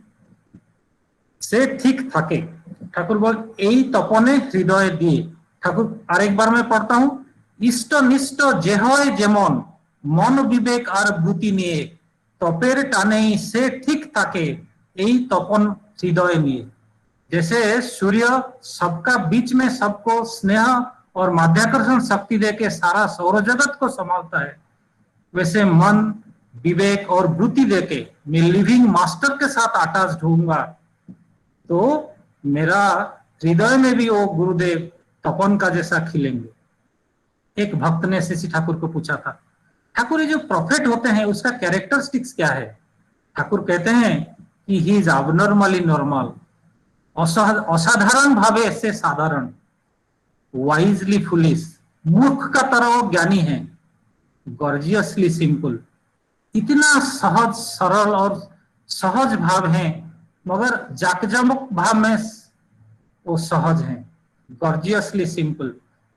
से ठीक थके। ठाकुर बोल यही तपने हृदय दिए। ठाकुर आरेक बार मैं पढ़ता हूं, इष्ट निष्ठ जे হয় যেমন मन विवेक और वृत्ति निये तपेर टाने से ठीक থাকে यही तपन हृदय निये। जैसे सूर्य सबका बीच में सबको स्नेह और माध्याकर्षण शक्ति देके सारा सौर जगत को संभालता है, वैसे मन विवेक और वृत्ति देके मैं लिविंग मास्टर के साथ अटैच्ड होऊंगा, तो मेरा हृदय में भी वो गुरुदेव तपन का जैसा खिलेंगे। एक भक्त ने श्री ठाकुर को पूछा था, ठाकुर ये जो प्रोफेट होते हैं उसका कैरेक्टरिस्टिक्स क्या है? ठाकुर कहते हैं कि ही इज अबनॉर्मली नॉर्मल, असाधारण भावे से साधारण, वाइजली फुलिश, मूर्ख का तरह वो ज्ञानी है, गॉर्जियसली सिंपल। इतना सहज सरल और सहज भाव है, मगर जाकजमक भाव में वो सहज है, गॉर्जियसली सिंपल।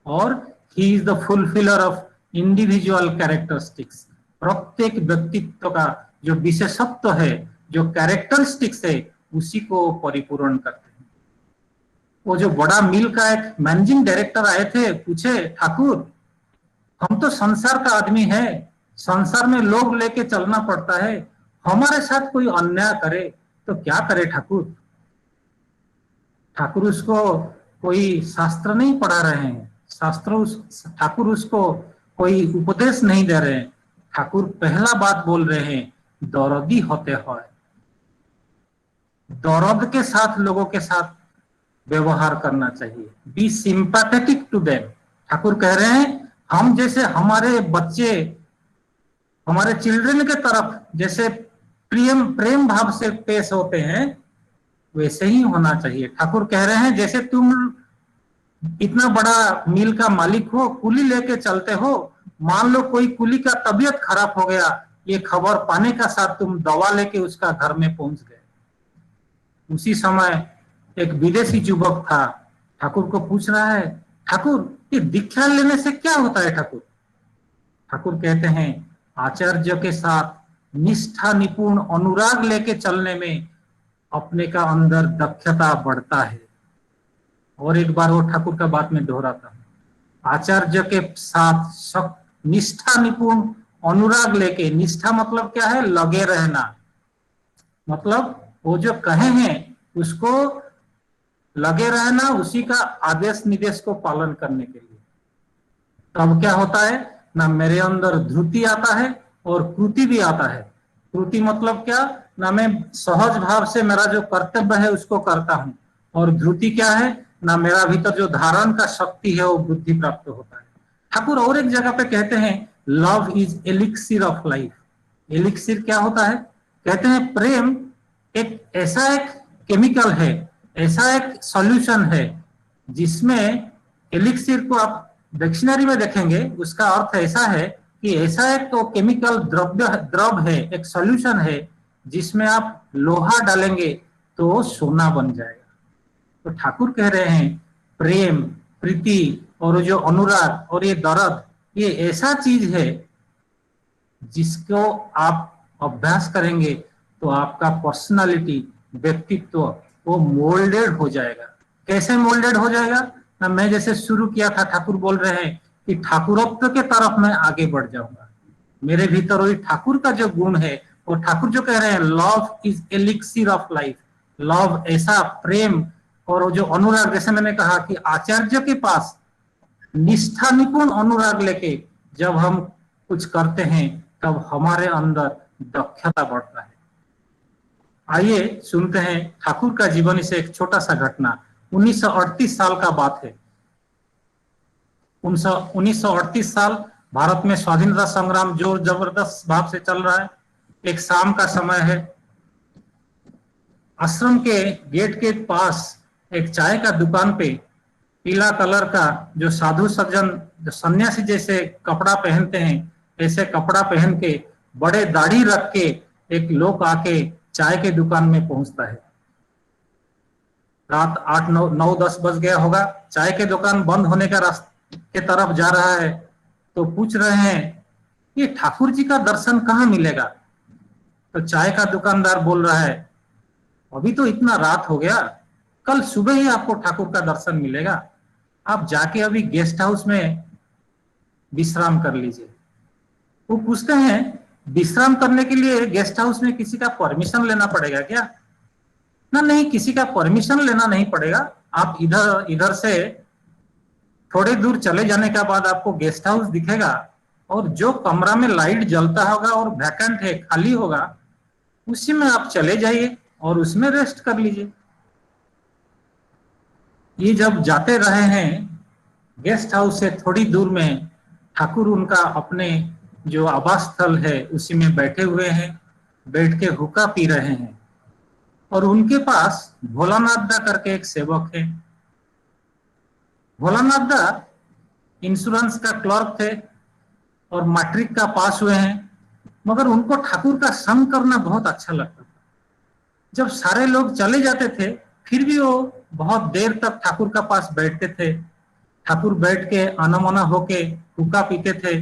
और he is the fulfiller of individual characteristics. प्रत्येक व्यक्तित्व का जो विशेषत्व है, जो कैरेक्टरिस्टिक्स है, उसी को परिपूर्ण करते हैं। वो जो बड़ा मिल का एक मैनेजिंग डायरेक्टर आए थे, पूछे ठाकुर हम तो संसार का आदमी है, संसार में लोग लेके चलना पड़ता है, हमारे साथ कोई अन्याय करे तो क्या करे ठाकुर? ठाकुर उसको कोई शास्त्र नहीं पढ़ा रहे हैं, ठाकुर उसको कोई उपदेश नहीं दे रहे हैं। ठाकुर पहला बात बोल रहे हैं, दर्दी होते हैं, दर्द के साथ लोगों के साथ व्यवहार करना चाहिए, be sympathetic to them. Thakur कह रहे हैं हम जैसे हमारे बच्चे, हमारे चिल्ड्रन के तरफ जैसे प्रेम भाव से पेश होते हैं, वैसे ही होना चाहिए। ठाकुर कह रहे हैं जैसे तुम इतना बड़ा मिल का मालिक हो, कुली लेके चलते हो, मान लो कोई कुली का तबीयत खराब हो गया, ये खबर पाने का साथ तुम दवा लेके उसका घर में पहुंच गए। उसी समय एक विदेशी युवक था, ठाकुर को पूछ रहा है, ठाकुर ये दीक्षा लेने से क्या होता है? ठाकुर कहते हैं आचार्य के साथ निष्ठा निपुण अनुराग लेके चलने में अपने का अंदर दक्षता बढ़ता है। और एक बार वो ठाकुर का बात में दोहराता हूं, आचार्य के साथ निष्ठा निपुण अनुराग लेके, निष्ठा मतलब क्या है? लगे रहना, मतलब वो जो कहे हैं उसको लगे रहना, उसी का आदेश निर्देश को पालन करने के लिए। तब क्या होता है ना, मेरे अंदर धृति आता है और कृति भी आता है। कृति मतलब क्या ना, मैं सहज भाव से मेरा जो कर्तव्य है उसको करता हूं, और धृति क्या है ना, मेरा भीतर जो धारण का शक्ति है वो बुद्धि प्राप्त होता है। ठाकुर और एक जगह पे कहते हैं love is elixir of life. Elixir क्या होता है? कहते हैं प्रेम एक ऐसा एक केमिकल है, ऐसा एक सॉल्यूशन है जिसमें, एलिक्सिर को आप डिक्शनरी में देखेंगे उसका अर्थ ऐसा है कि ऐसा एक तो केमिकल द्रव है, एक सॉल्यूशन है जिसमें आप लोहा डालेंगे तो सोना बन जाएगा। तो ठाकुर कह रहे हैं प्रेम, प्रीति और जो अनुराग और ये दर्द, ये ऐसा चीज है जिसको आप अभ्यास करेंगे तो आपका पर्सनालिटी, व्यक्तित्व वो मोल्डेड हो जाएगा। कैसे मोल्डेड हो जाएगा ना, मैं जैसे शुरू किया था, ठाकुर बोल रहे हैं कि ठाकुरत्व के तरफ मैं आगे बढ़ जाऊंगा। मेरे भीतर वही ठाकुर का जो गुण है, और ठाकुर जो कह रहे हैं love is elixir of life, love ऐसा प्रेम और जो अनुराग, जैसे मैंने कहा कि आचार्य के पास निष्ठा निपुण अनुराग लेके जब हम कुछ करते हैं तब हमारे अंदर दक्षता बढ़ता है। आइए सुनते हैं ठाकुर का जीवनी से एक छोटा सा घटना। 1938 साल का बात है। 1938 साल भारत में स्वाधीनता संग्राम जोर जबरदस्त भाव से चल रहा है। एक शाम का समय है, आश्रम के गेट के पास एक चाय का दुकान पे पीला कलर का जो साधु सज्जन, जो सन्यासी जैसे कपड़ा पहनते हैं, ऐसे कपड़ा पहन के बड़े दाढ़ी रख के एक लोग आके चाय के दुकान में पहुंचता है। रात 8-9-10 बज गया होगा, चाय के दुकान बंद होने का रास्ते के तरफ जा रहा है, तो पूछ रहे हैं ये ठाकुर जी का दर्शन कहाँ मिलेगा? तो चाय का दुकानदार बोल रहा है अभी तो इतना रात हो गया, कल सुबह ही आपको ठाकुर का दर्शन मिलेगा, आप जाके अभी गेस्ट हाउस में विश्राम कर लीजिए। वो पूछते हैं विश्राम करने के लिए गेस्ट हाउस में किसी का परमिशन लेना पड़ेगा क्या? ना नहीं, किसी का परमिशन लेना नहीं पड़ेगा। आप इधर से थोड़ी दूर चले जाने के बाद आपको गेस्ट हाउस दिखेगा, और जो कमरा में लाइट जलता होगा और वैकेंट है, खाली होगा, उसी में आप चले जाइए और उसमें रेस्ट कर लीजिए। ये जब जाते रहे हैं गेस्ट हाउस से थोड़ी दूर में, ठाकुर उनका अपने जो आवास स्थल है उसी में बैठे हुए हैं, बैठ के हुक्का पी रहे हैं, और उनके पास भोलानाथ दा करके एक सेवक है। भोलानाथ दा इंश्योरेंस का क्लर्क थे और मैट्रिक का पास हुए हैं, मगर उनको ठाकुर का संग करना बहुत अच्छा लगता था। जब सारे लोग चले जाते थे फिर भी वो बहुत देर तक ठाकुर का पास बैठते थे। ठाकुर बैठ के अनमना होके हुक्का पीते थे,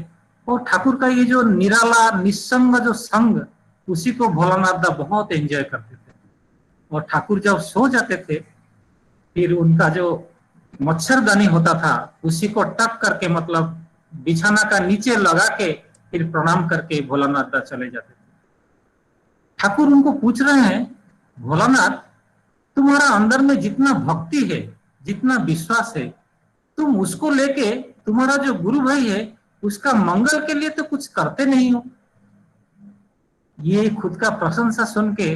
और ठाकुर का ये जो निराला निस्संग जो संग, उसी को भोलानाथ दा बहुत एंजॉय करते थे। और ठाकुर जब सो जाते थे फिर उनका जो मच्छरदानी होता था उसी को टक करके, मतलब बिछाना का नीचे लगा के फिर प्रणाम करके भोलानाथ दा चले जाते थे। ठाकुर उनको पूछ रहे हैं, भोलानाथ तुम्हारा अंदर में जितना भक्ति है, जितना विश्वास है, तुम उसको लेके तुम्हारा जो गुरु भाई है उसका मंगल के लिए तो कुछ करते नहीं हो। ये खुद का प्रशंसा सुन के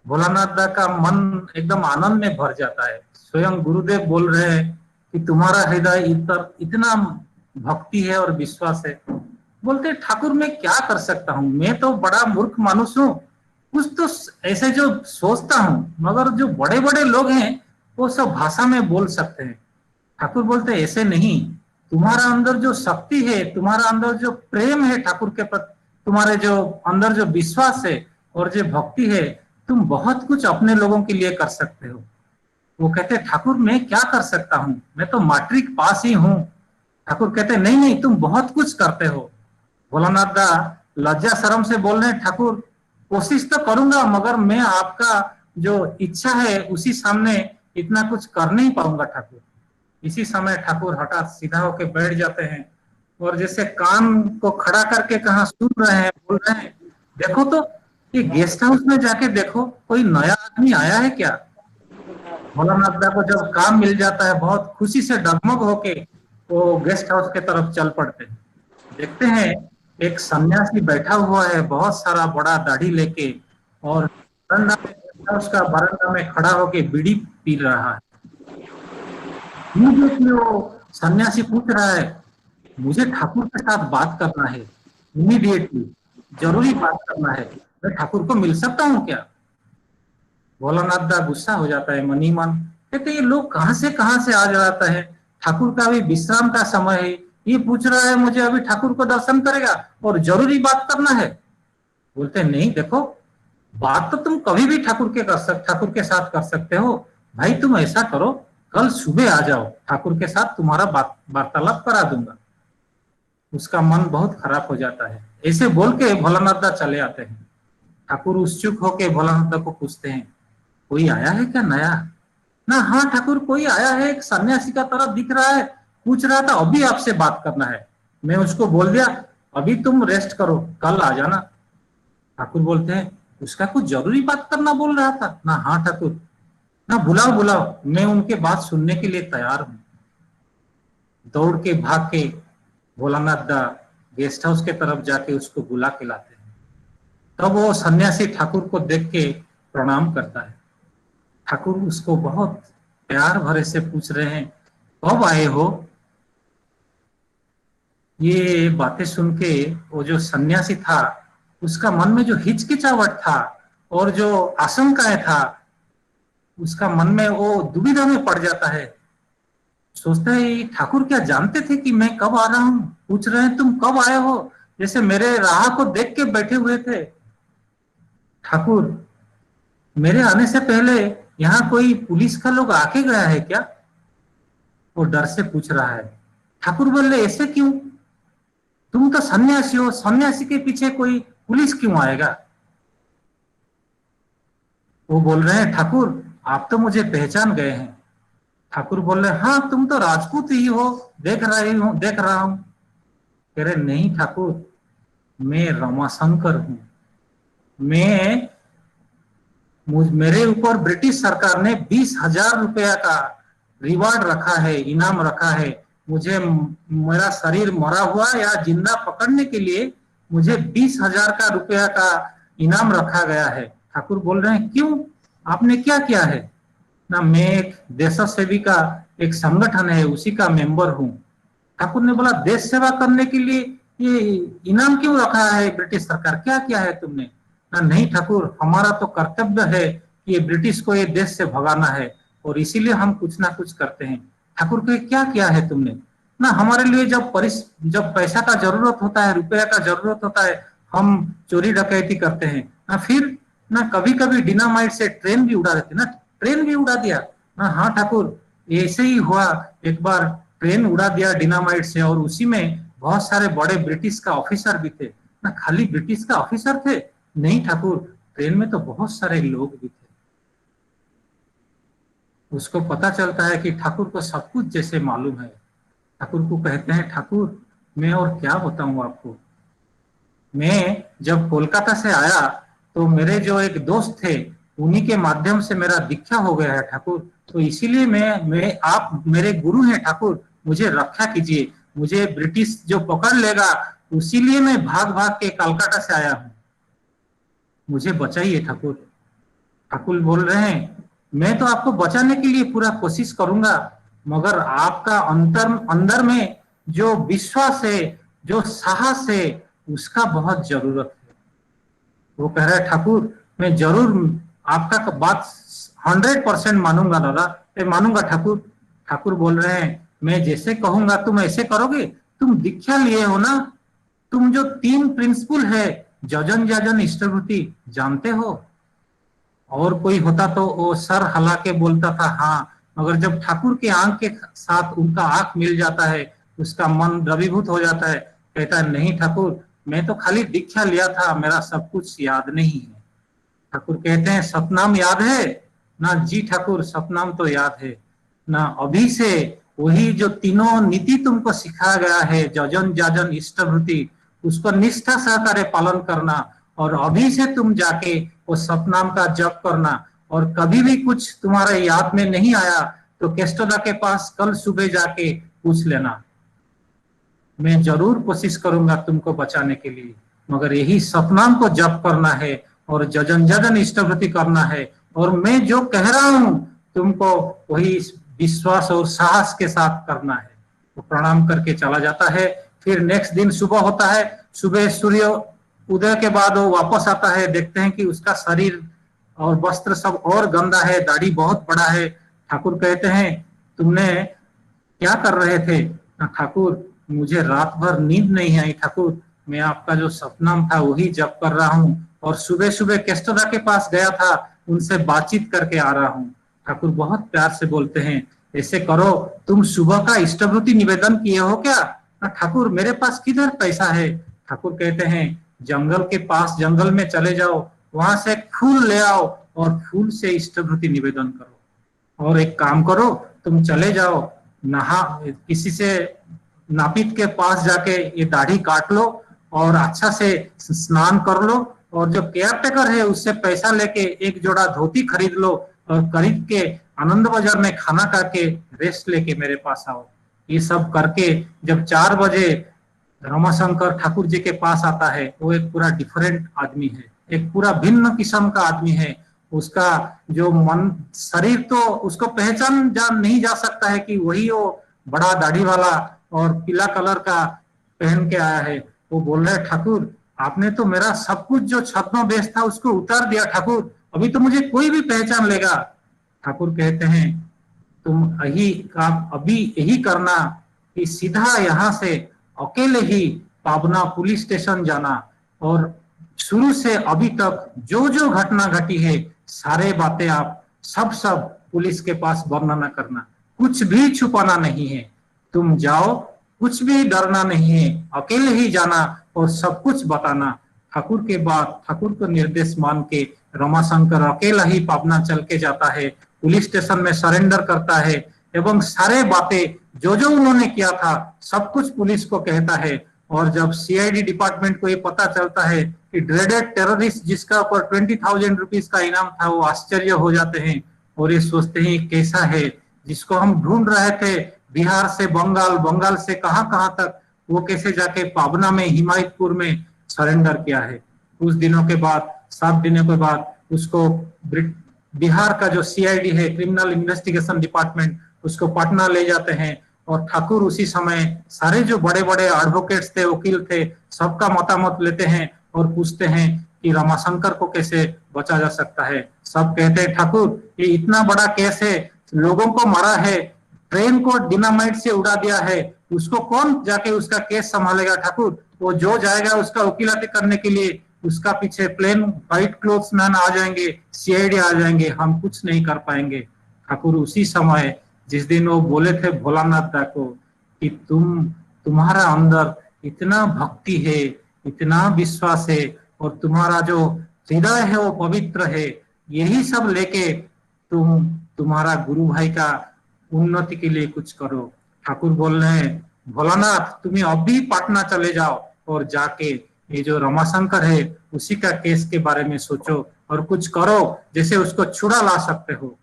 भोलानाथ दा का मन एकदम आनंद में भर जाता है। स्वयं गुरुदेव बोल रहे हैं कि तुम्हारा हृदय इतना भक्ति है और विश्वास है। बोलते ठाकुर मैं क्या कर सकता हूँ, मैं तो बड़ा मूर्ख मानुष हूँ, कुछ तो ऐसे जो सोचता हूँ, मगर जो बड़े बड़े लोग हैं वो सब भाषा में बोल सकते हैं। ठाकुर बोलते ऐसे नहीं, तुम्हारा अंदर जो शक्ति है, तुम्हारा अंदर जो प्रेम है ठाकुर के प्रति, तुम्हारे जो अंदर जो विश्वास है और जो भक्ति है, तुम बहुत कुछ अपने लोगों के लिए कर सकते हो। वो कहते ठाकुर मैं क्या कर सकता हूँ, मैं तो मैट्रिक पास ही हूँ। ठाकुर कहते नहीं नहीं, तुम बहुत कुछ करते हो। भोलानाथ दा लज्जा शर्म से बोल रहे हैं, ठाकुर कोशिश तो करूंगा मगर मैं आपका जो इच्छा है उसी सामने इतना कुछ कर नहीं पाऊंगा ठाकुर। इसी समय ठाकुर हठात सीधा होके बैठ जाते हैं और जैसे कान को खड़ा करके कहा सुन रहे हैं, बोल रहे हैं देखो तो ये गेस्ट हाउस में जाके देखो कोई नया आदमी आया है क्या। भोलानाथ दा को जब काम मिल जाता है बहुत खुशी से डगमग होके वो गेस्ट हाउस के तरफ चल पड़ते हैं। देखते हैं एक सन्यासी बैठा हुआ है बहुत सारा बड़ा दाढ़ी लेके और उसका बरामदा में खड़ा होके बीड़ी पी रहा है। इमीडिएटली वो सन्यासी पूछ रहा है मुझे ठाकुर के साथ बात करना है, इमीडिएटली जरूरी बात करना है, मैं ठाकुर को मिल सकता हूँ क्या। भोलानाथ दा गुस्सा हो जाता है मनी मन, कहते ये लोग कहाँ से आ जाता है, ठाकुर का भी विश्राम का समय है, ये पूछ रहा है मुझे अभी ठाकुर को दर्शन करेगा और जरूरी बात करना है। बोलते नहीं देखो बात तो तुम कभी भी ठाकुर के साथ कर सकते हो, भाई तुम ऐसा करो कल सुबह आ जाओ, ठाकुर के साथ तुम्हारा वार्तालाप करा दूंगा। उसका मन बहुत खराब हो जाता है। ऐसे बोल के भोलानाथ दा चले आते हैं। ठाकुर उत्सुक होके भोलानाथ दा को पूछते हैं कोई आया है क्या नया। ना हाँ ठाकुर कोई आया है, एक सन्यासी का तरह दिख रहा है, पूछ रहा था अभी आपसे बात करना है। मैं उसको बोल दिया अभी तुम रेस्ट करो कल आ जाना। ठाकुर बोलते हैं उसका कुछ जरूरी बात करना बोल रहा था। ना हाँ ठाकुर, ना बुलाओ, मैं उनके बात सुनने के लिए तैयार हूं। दौड़ के भाग के भोलानाथ दा गेस्ट हाउस के तरफ जाके उसको बुला के लाते हैं। तब वो सन्यासी ठाकुर को देख के प्रणाम करता है। ठाकुर उसको बहुत प्यार भरे से पूछ रहे हैं कब आए हो। ये बातें सुन के वो जो सन्यासी था उसका मन में जो हिचकिचाहट था और जो आशंकाएं था उसका मन में वो दुविधा में पड़ जाता है। सोचता है ठाकुर क्या जानते थे कि मैं कब आ रहा हूं, पूछ रहे हैं तुम कब आए हो, जैसे मेरे राह को देख के बैठे हुए थे। ठाकुर मेरे आने से पहले यहाँ कोई पुलिस का लोग आके गया है क्या, वो डर से पूछ रहा है। ठाकुर बोले ऐसे क्यों, तुम तो सन्यासी हो, सन्यासी के पीछे कोई पुलिस क्यों आएगा। वो बोल रहे हैं ठाकुर आप तो मुझे पहचान गए हैं। ठाकुर बोल रहे हाँ तुम तो राजपूत ही हो, देख रहा हूं। कह रहे नहीं ठाकुर मैं रमाशंकर हूं, मेरे ऊपर ब्रिटिश सरकार ने 20,000 रुपया का रिवार्ड रखा है, इनाम रखा है। मुझे मेरा शरीर मरा हुआ या जिंदा पकड़ने के लिए मुझे 20,000 का रुपया का इनाम रखा गया है। ठाकुर बोल रहे हैं क्यों, आपने क्या किया है। ना मैं एक देश सेवी का एक संगठन है उसी का मेंबर हूं। ठाकुर ने बोला देश सेवा करने के लिए ये इनाम क्यों रखा है ब्रिटिश सरकार, क्या किया है तुमने। ना नहीं ठाकुर हमारा तो कर्तव्य है कि ये ब्रिटिश को ये देश से भगाना है और इसीलिए हम कुछ ना कुछ करते हैं। ठाकुर को क्या किया है तुमने। ना हमारे लिए जब पैसा का जरूरत होता है, रुपया का जरूरत होता है, हम चोरी डकैती करते हैं। ना फिर ना कभी कभी डिनामाइट से ट्रेन भी उड़ा देते, ना ट्रेन भी उड़ा दिया। ना हाँ ठाकुर ऐसे ही हुआ, एक बार ट्रेन उड़ा दिया डिनामाइट से और उसी में बहुत सारे बड़े ब्रिटिश का ऑफिसर भी थे। ना खाली ब्रिटिश का ऑफिसर थे, नहीं ठाकुर ट्रेन में तो बहुत सारे लोग भी थे। उसको पता चलता है कि ठाकुर को सब कुछ जैसे मालूम है। ठाकुर को कहते हैं ठाकुर मैं और क्या बताऊं आपको। मैं जब कोलकाता से आया तो मेरे जो एक दोस्त थे उन्हीं के माध्यम से मेरा दीक्षा हो गया है ठाकुर। तो इसीलिए मैं आप मेरे गुरु हैं ठाकुर, मुझे रक्षा कीजिए। मुझे ब्रिटिश जो पकड़ लेगा, उसीलिए मैं भाग भाग के कलकत्ता से आया हूँ, मुझे बचाइए ठाकुर। ठाकुर बोल रहे हैं मैं तो आपको बचाने के लिए पूरा कोशिश करूंगा, मगर आपका अंदर में जो विश्वास है, जो साहस है, उसका बहुत जरूरत है। वो कह रहा है ठाकुर मैं जरूर आपका बात 100% मानूंगा दादा, मैं मानूंगा ठाकुर। ठाकुर बोल रहे हैं मैं जैसे कहूंगा तुम ऐसे करोगे? तुम दीक्षा लिए हो ना, तुम जो 3 प्रिंसिपल है जजन जाजन इष्टवृत्ति जानते हो? और कोई होता तो वो सर हला के बोलता था हाँ, मगर जब ठाकुर के आंख के साथ उनका आंख मिल जाता है, उसका मन द्रवीभूत हो जाता है, कहता है नहीं ठाकुर मैं तो खाली दीक्षा लिया था, मेरा सब कुछ याद नहीं है। ठाकुर कहते हैं सतनाम याद है ना? जी ठाकुर सतनाम तो याद है ना। अभी से वही जो तीनों नीति तुमको सिखाया गया है, जजन जाजन इष्टवृत्ति, उसको निष्ठा सहकारे पालन करना, और अभी से तुम जाके वो सतनाम का जप करना। और कभी भी कुछ तुम्हारे याद में नहीं आया तो केस्टोदा के पास कल सुबह जाके पूछ लेना, मैं जरूर कोशिश करूंगा तुमको बचाने के लिए, मगर यही सतनाम को जप करना है और जजन जजन इष्टवृत्ति करना है। और मैं जो कह रहा हूं तुमको वही विश्वास और साहस के साथ करना है। तो प्रणाम करके चला जाता है। फिर नेक्स्ट दिन सुबह होता है, सुबह सूर्य उदय के बाद वो वापस आता है, देखते हैं कि उसका शरीर और वस्त्र सब और गंदा है, दाढ़ी बहुत बड़ा है। ठाकुर कहते हैं तुमने क्या कर रहे थे? ठाकुर मुझे रात भर नींद नहीं आई ठाकुर, मैं आपका जो सतनाम था वही जप कर रहा हूँ, और सुबह सुबह केस्टोदा के पास गया था, उनसे बातचीत करके आ रहा हूँ। ठाकुर बहुत प्यार से बोलते हैं ऐसे करो, तुम सुबह का इष्टवृत्ति निवेदन किए हो क्या? ठाकुर मेरे पास किधर पैसा है? ठाकुर कहते हैं जंगल के पास, जंगल में चले जाओ, वहां से फूल ले आओ और फूल से इष्टवृत्ति निवेदन करो। और एक काम करो, तुम चले जाओ नहा, किसी से नापित के पास जाके ये दाढ़ी काट लो और अच्छा से स्नान कर लो, और जो केयर टेकर है उससे पैसा लेके एक जोड़ा धोती खरीद लो, और खरीद के आनंद बाजार में खाना करके रेस्ट लेके मेरे पास आओ। ये सब करके जब 4 बजे रमाशंकर ठाकुर जी के पास आता है, वो एक पूरा डिफरेंट आदमी है, एक पूरा भिन्न किस्म का आदमी है। उसका जो मन शरीर तो उसको पहचान नहीं जा सकता है कि वही वो बड़ा दाढ़ी वाला और पीला कलर का पहन के आया है। वो बोल रहे ठाकुर आपने तो मेरा सब कुछ जो छद्म बेस था उसको उतार दिया ठाकुर, अभी तो मुझे कोई भी पहचान लेगा। ठाकुर कहते हैं तुम यही काम अभी यही करना कि सीधा यहाँ से अकेले ही पाबना पुलिस स्टेशन जाना, और शुरू से अभी तक जो जो घटना घटी है सारे बातें आप सब पुलिस के पास वर्णना करना, कुछ भी छुपाना नहीं है। तुम जाओ, कुछ भी डरना नहीं है, अकेले ही जाना और सब कुछ बताना। ठाकुर के बाद ठाकुर को निर्देश मान के रमाशंकर अकेला ही पाबना चल के जाता है, पुलिस स्टेशन में सरेंडर करता है, एवं सारे बातें जो जो उन्होंने किया था सब कुछ पुलिस को कहता है। और जब सीआईडी डिपार्टमेंट को ये पता चलता है कि ड्रेडेड टेररिस्ट जिसका ऊपर 20,000 रुपीज का इनाम था, वो आश्चर्य हो जाते हैं और ये सोचते हैं कैसा है जिसको हम ढूंढ रहे थे बिहार से बंगाल, बंगाल से कहां तक, वो कैसे जाके पाबना में हिमायतपुर में सरेंडर किया है। कुछ दिनों के बाद, 7 दिनों के बाद उसको बिहार का जो सीआईडी है, क्रिमिनल इन्वेस्टिगेशन डिपार्टमेंट, उसको पटना ले जाते हैं। और ठाकुर उसी समय सारे जो बड़े बड़े एडवोकेट्स थे, वकील थे, सबका मतामत लेते हैं और पूछते हैं कि रमाशंकर को कैसे बचा जा सकता है। सब कहते हैं ठाकुर ये इतना बड़ा केस है, लोगों को मारा है, ट्रेन को डिनामाइट से उड़ा दिया है, उसको कौन जाके उसका केस संभालेगा ठाकुर? वो जो जाएगा उसका वकीलाती करने के लिए, उसका पीछे प्लेन व्हाइट क्लोथ्स मैन आ जाएंगे, सीआईडी आ जाएंगे, हम कुछ नहीं कर पाएंगे। ठाकुर उसी समय जिस दिन वो बोले थे भोलानाथ दा को कि तुम्हारा अंदर इतना भक्ति है, इतना विश्वास है, और तुम्हारा जो हृदय है वो पवित्र है, यही सब लेके तुम्हारा गुरु भाई का उन्नति के लिए कुछ करो। ठाकुर बोल रहे हैं भोलानाथ तुम्हें अभी पटना चले जाओ और जाके ये जो रमाशंकर है उसी का केस के बारे में सोचो और कुछ करो, जैसे उसको छुड़ा ला सकते हो।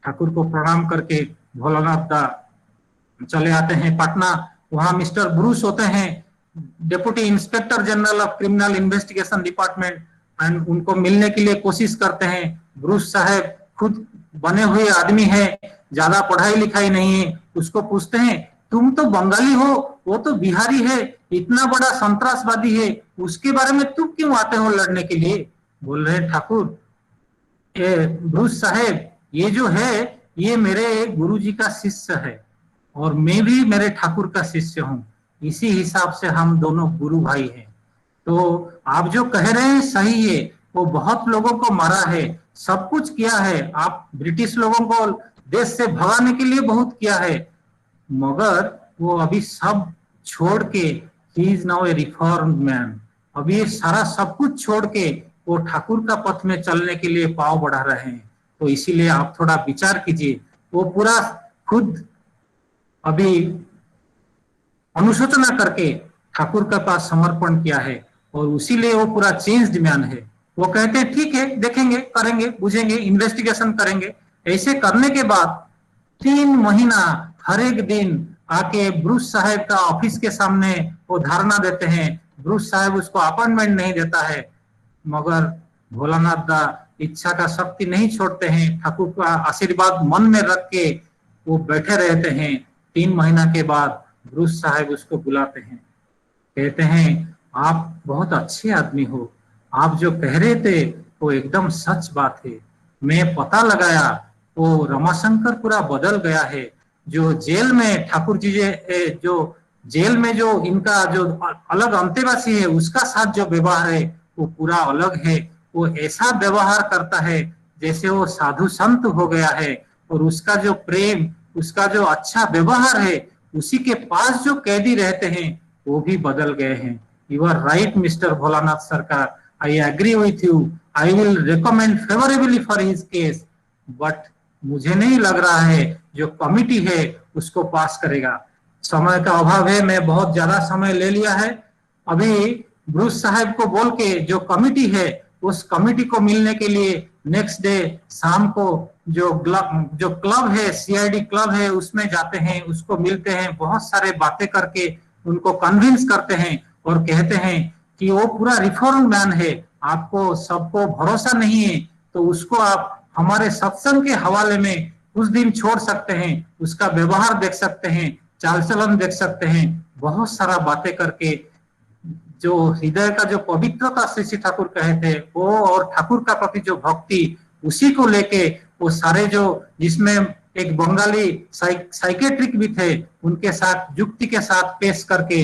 ठाकुर को प्रणाम करके भोलानाथ दा चले आते हैं पटना। वहां मिस्टर ब्रूस होते हैं, deputy inspector general of criminal investigation department, and उनको मिलने के लिए कोशिश करते हैं। ब्रूस साहब खुद बने हुए आदमी है, ज्यादा पढ़ाई लिखाई नहीं है। उसको पूछते हैं तुम तो बंगाली हो, वो तो बिहारी है, इतना बड़ा संतरासवादी है, उसके बारे में तुम क्यों आते हो लड़ने के लिए? बोल रहे ठाकुर ब्रूस साहब ये जो है ये मेरे गुरुजी का शिष्य है और मैं भी मेरे ठाकुर का शिष्य हूँ, इसी हिसाब से हम दोनों गुरु भाई हैं। तो आप जो कह रहे हैं सही है, वो बहुत लोगों को मारा है, सब कुछ किया है, आप ब्रिटिश लोगों को देश से भगाने के लिए बहुत किया है, मगर वो अभी सब छोड़ के he is now A reformed man. अभी ये सारा सब कुछ छोड़ के वो ठाकुर का पथ में चलने के लिए पांव बढ़ा रहे हैं। तो इसीलिए आप थोड़ा विचार कीजिए। वो पूरा खुद अभी अनुशोचना करके ठाकुर के पास समर्पण किया है और उसीलिए वो पूरा चेंज्ड मैन है। वो कहते हैं ठीक है, देखेंगे, करेंगे, बुझेंगे, इन्वेस्टिगेशन करेंगे। ऐसे करने के बाद 3 महीना हर एक दिन आके ब्रूस साहब का ऑफिस के सामने वो धरना देते हैं। ब्रूस साहब उसको अपॉइंटमेंट नहीं देता है, मगर भोलानाथ दा इच्छा का शक्ति नहीं छोड़ते हैं। ठाकुर का आशीर्वाद मन में रख के वो बैठे रहते हैं। 3 महीना के बाद ब्रूस साहब उसको बुलाते हैं, कहते हैं आप बहुत अच्छे आदमी हो, आप जो कह रहे थे वो एकदम सच बात है। मैं पता लगाया वो रमाशंकर पूरा बदल गया है। जो जेल में ठाकुर जी जो जेल में जो इनका जो अलग अंतेवासी है उसका साथ जो व्यवहार है वो पूरा अलग है। वो ऐसा व्यवहार करता है जैसे वो साधु संत हो गया है, और उसका जो प्रेम, उसका जो अच्छा व्यवहार है, उसी के पास जो कैदी रहते हैं वो भी बदल गए हैं। You are right mister Bholanath Sarkar, I agree with you, I will recommend favourably for his case, but मुझे नहीं लग रहा है जो कमिटी है उसको पास करेगा। समय का अभाव है, मैं बहुत ज्यादा समय ले लिया है। अभी ब्रूस साहब को बोल के जो कमिटी है उस कमिटी को मिलने के लिए नेक्स्ट डे शाम को जो क्लब है, सीआईडी क्लब है, उसमें जाते हैं, उसको मिलते हैं, बहुत सारे बातें करके उनको कन्विंस करते हैं और कहते हैं कि वो पूरा रिफॉर्म मैन है, आपको सबको भरोसा नहीं है तो उसको आप हमारे सत्संग के हवाले में कुछ दिन छोड़ सकते हैं, उसका व्यवहार देख सकते हैं, चाल चलन देख सकते हैं। बहुत सारा बातें करके जो हृदय का जो पवित्रता श्री ठाकुर कहे थे वो, और ठाकुर का प्रति जो भक्ति, उसी को लेके वो सारे जो, जिसमें एक बंगाली साइकेट्रिक भी थे, उनके साथ युक्ति के साथ पेश करके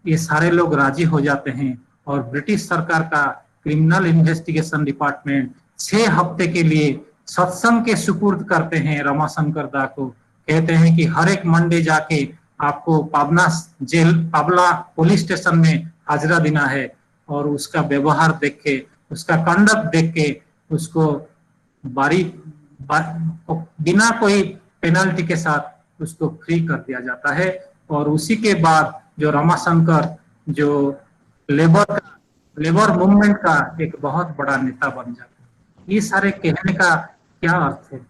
ये सारे लोग राजी हो जाते हैं। और ब्रिटिश सरकार का क्रिमिनल इन्वेस्टिगेशन डिपार्टमेंट 6 हफ्ते के लिए सत्संग के सुपुर्द करते हैं रमाशंकर दा को। कहते हैं कि हर एक मंडे जाके आपको पाबला पुलिस स्टेशन में हाजिरा देना है, और उसका व्यवहार देख के, उसका कंडक्ट देख के उसको बिना कोई पेनल्टी के साथ उसको फ्री कर दिया जाता है। और उसी के बाद जो रमाशंकर जो लेबर मूवमेंट का एक बहुत बड़ा नेता बन जाता है। ये सारे कहने का क्या अर्थ है?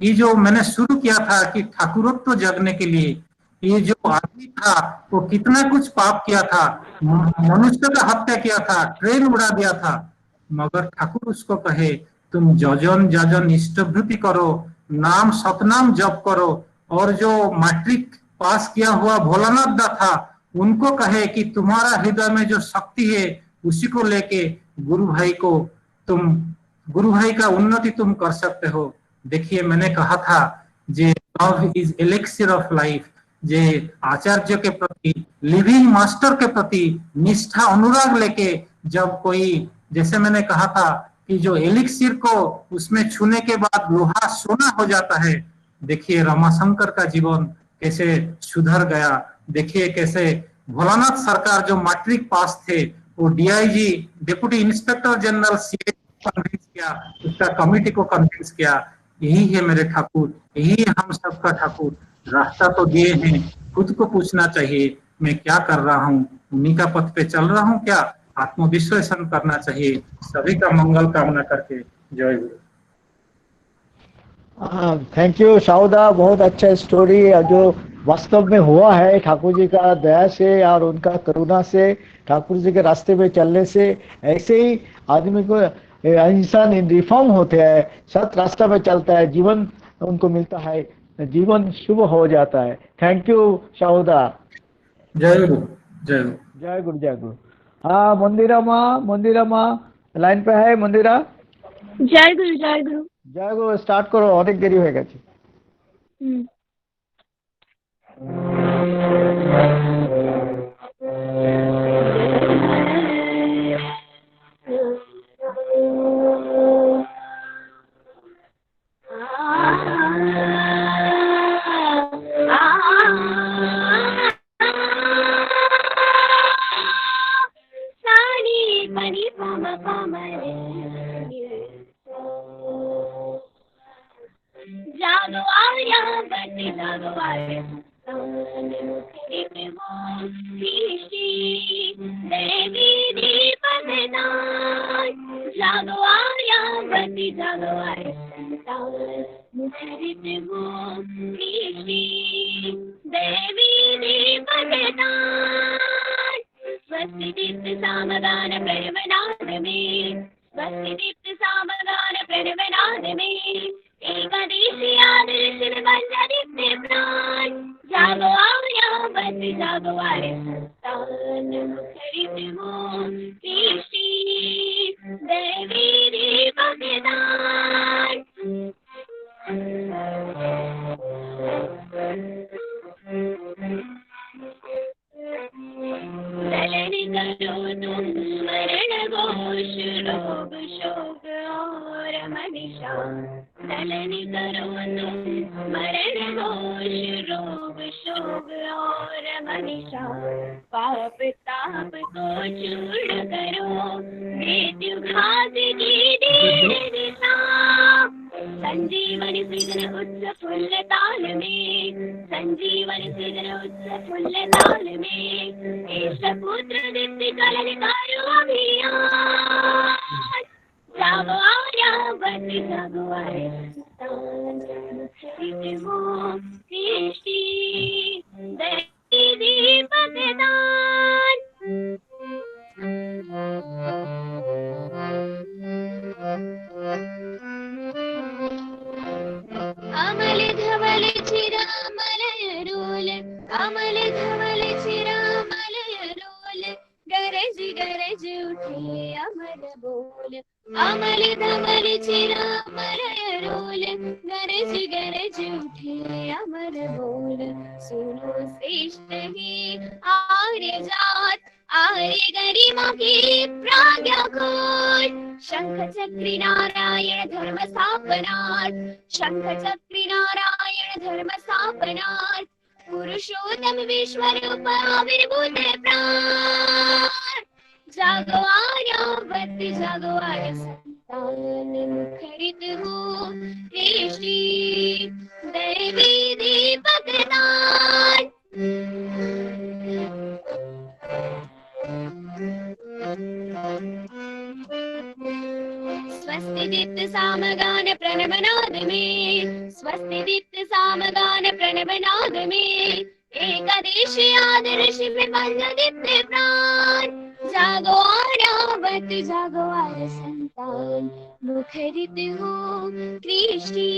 ये जो मैंने शुरू किया था कि ठाकुरत्व जगने के लिए, ये जो आदमी था वो कितना कुछ पाप किया था, मनुष्य का हत्या किया था, ट्रेन उड़ा दिया था, मगर ठाकुर उसको कहे तुम जजन जजन इष्टभृति करो, नाम सतनाम जप करो। और जो मैट्रिक पास किया हुआ भोलानाथ दा था उनको कहे कि तुम्हारा हृदय में जो शक्ति है उसी को लेके गुरु भाई का उन्नति तुम कर सकते हो। देखिए मैंने कहा था जे लव इज एलेक्सिर ऑफ लाइफ, जे आचार्य के प्रति, लिविंग मास्टर के प्रति निष्ठा अनुराग लेके जब कोई, जैसे मैंने कहा था कि जो एलिक्सिर को उसमें छूने के बाद लोहा सोना हो जाता है, देखिए रमाशंकर का जीवन कैसे सुधर गया। देखिए कैसे भोलानाथ सरकार जो मैट्रिक पास थे वो DIG, deputy inspector general CID को कन्विंस किया, उसका कमिटी को कन्विंस किया। यही है मेरे ठाकुर, यही हम सबका ठाकुर। रास्ता तो दिए हैं, खुद को पूछना चाहिए, मैं क्या कर रहा हूँ, उन्हीं का पथ पे चल रहा हूँ क्या? आत्मविश्लेषण करना चाहिए। सभी का मंगल कामना करके जय गुरु। थैंक यू शाउदा, बहुत अच्छा स्टोरी जो वास्तव में हुआ है ठाकुर जी का दया से और उनका करुणा से, ठाकुर जी के रास्ते में चलने से ऐसे ही आदमी को इंसान रिफॉर्म होते हैं, सत रास्ता में चलता है, जीवन उनको मिलता है, जीवन शुभ हो जाता है। थैंक यू शाउदा। जय गुरु। जय गुरु। जय गुरु जय गुरु। हाँ मंदिरा माँ लाइन पे है। मंदिरा जय गुरु जय गुरु। जय गुरु, स्टार्ट करो, অনেক দেরি হয়ে গেছে। जागो आया बनी जागो आया देवी दीपनाय जागो आया बनी जागो आया मुखरित वो देवी दीपनाय स्वस्ति दीप्त सामगान प्रणवनाद में स्वस्ति दीप्त सामगान प्रणवनाद में एकादशी आदर्श बंजरित प्राण जागो आया बन जागो आया संतान मुखरित वो सृष्टि देवी दीपकदान दलन करो तुम स्मरण घोष रोग शोक और मनीषा दलन करो तुम स्मरण घोष रोग शोक और मनीषा पाप ताप को चूर्ण करो मृत्यु घात की दिशा संजीवन सिदन उच्च फुल्ल ताल में संजीवन सिदन उच्च फुल्ल ताल में ईश पुत्र दिव्य कलन करो अभियान जागो आया बन जागो आया मुखरित वो सृष्टि देवी दीपकदान अमल धवल चिरामलय रोल अमल धवल चिरामलय रोल गरज गरज उठे अमर बोल अमल धवल चिरामलय रोल गरज गरज उठे अमर बोल सुनो श्रेष्ठ ही आर्य जात आर्य गरिमा की प्राज्ञा खोल शंख चक्री नारायण धर्म स्थापनार्थ शंख चक्री नारायण धर्म स्थापनार्थ पुरुषोत्तम विश्वरूप आविर्भूत प्राण जागो आया बद जागो आया संतान मुखरित हो सृष्टि देवी दीपकदान स्वस्ति दीप्त सामगान प्रणवनाद में स्वस्ति दीप्त सामगान प्रणवनाद में एकादशी आदर्श में बंद दीप्त प्राण जागो आया बद जागो आया संतान मुखरित हो सृष्टि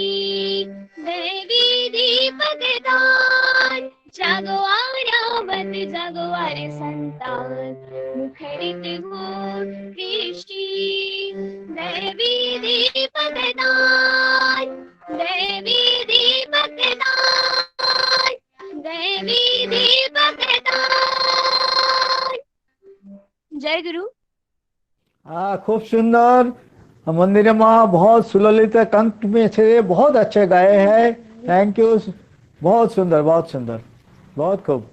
देवी दीपकदान जागो आया बद जागो आया संतान मुखरित हो सृष्टि देवी दीपकदान देवी दीपकदान देवी दीपकदान। जय गुरु। खूब सुंदर मंदिर माँ, बहुत सुललित कंठ में से बहुत अच्छे गाए हैं। थैंक यू, बहुत सुंदर बहुत सुंदर, बहुत खूब।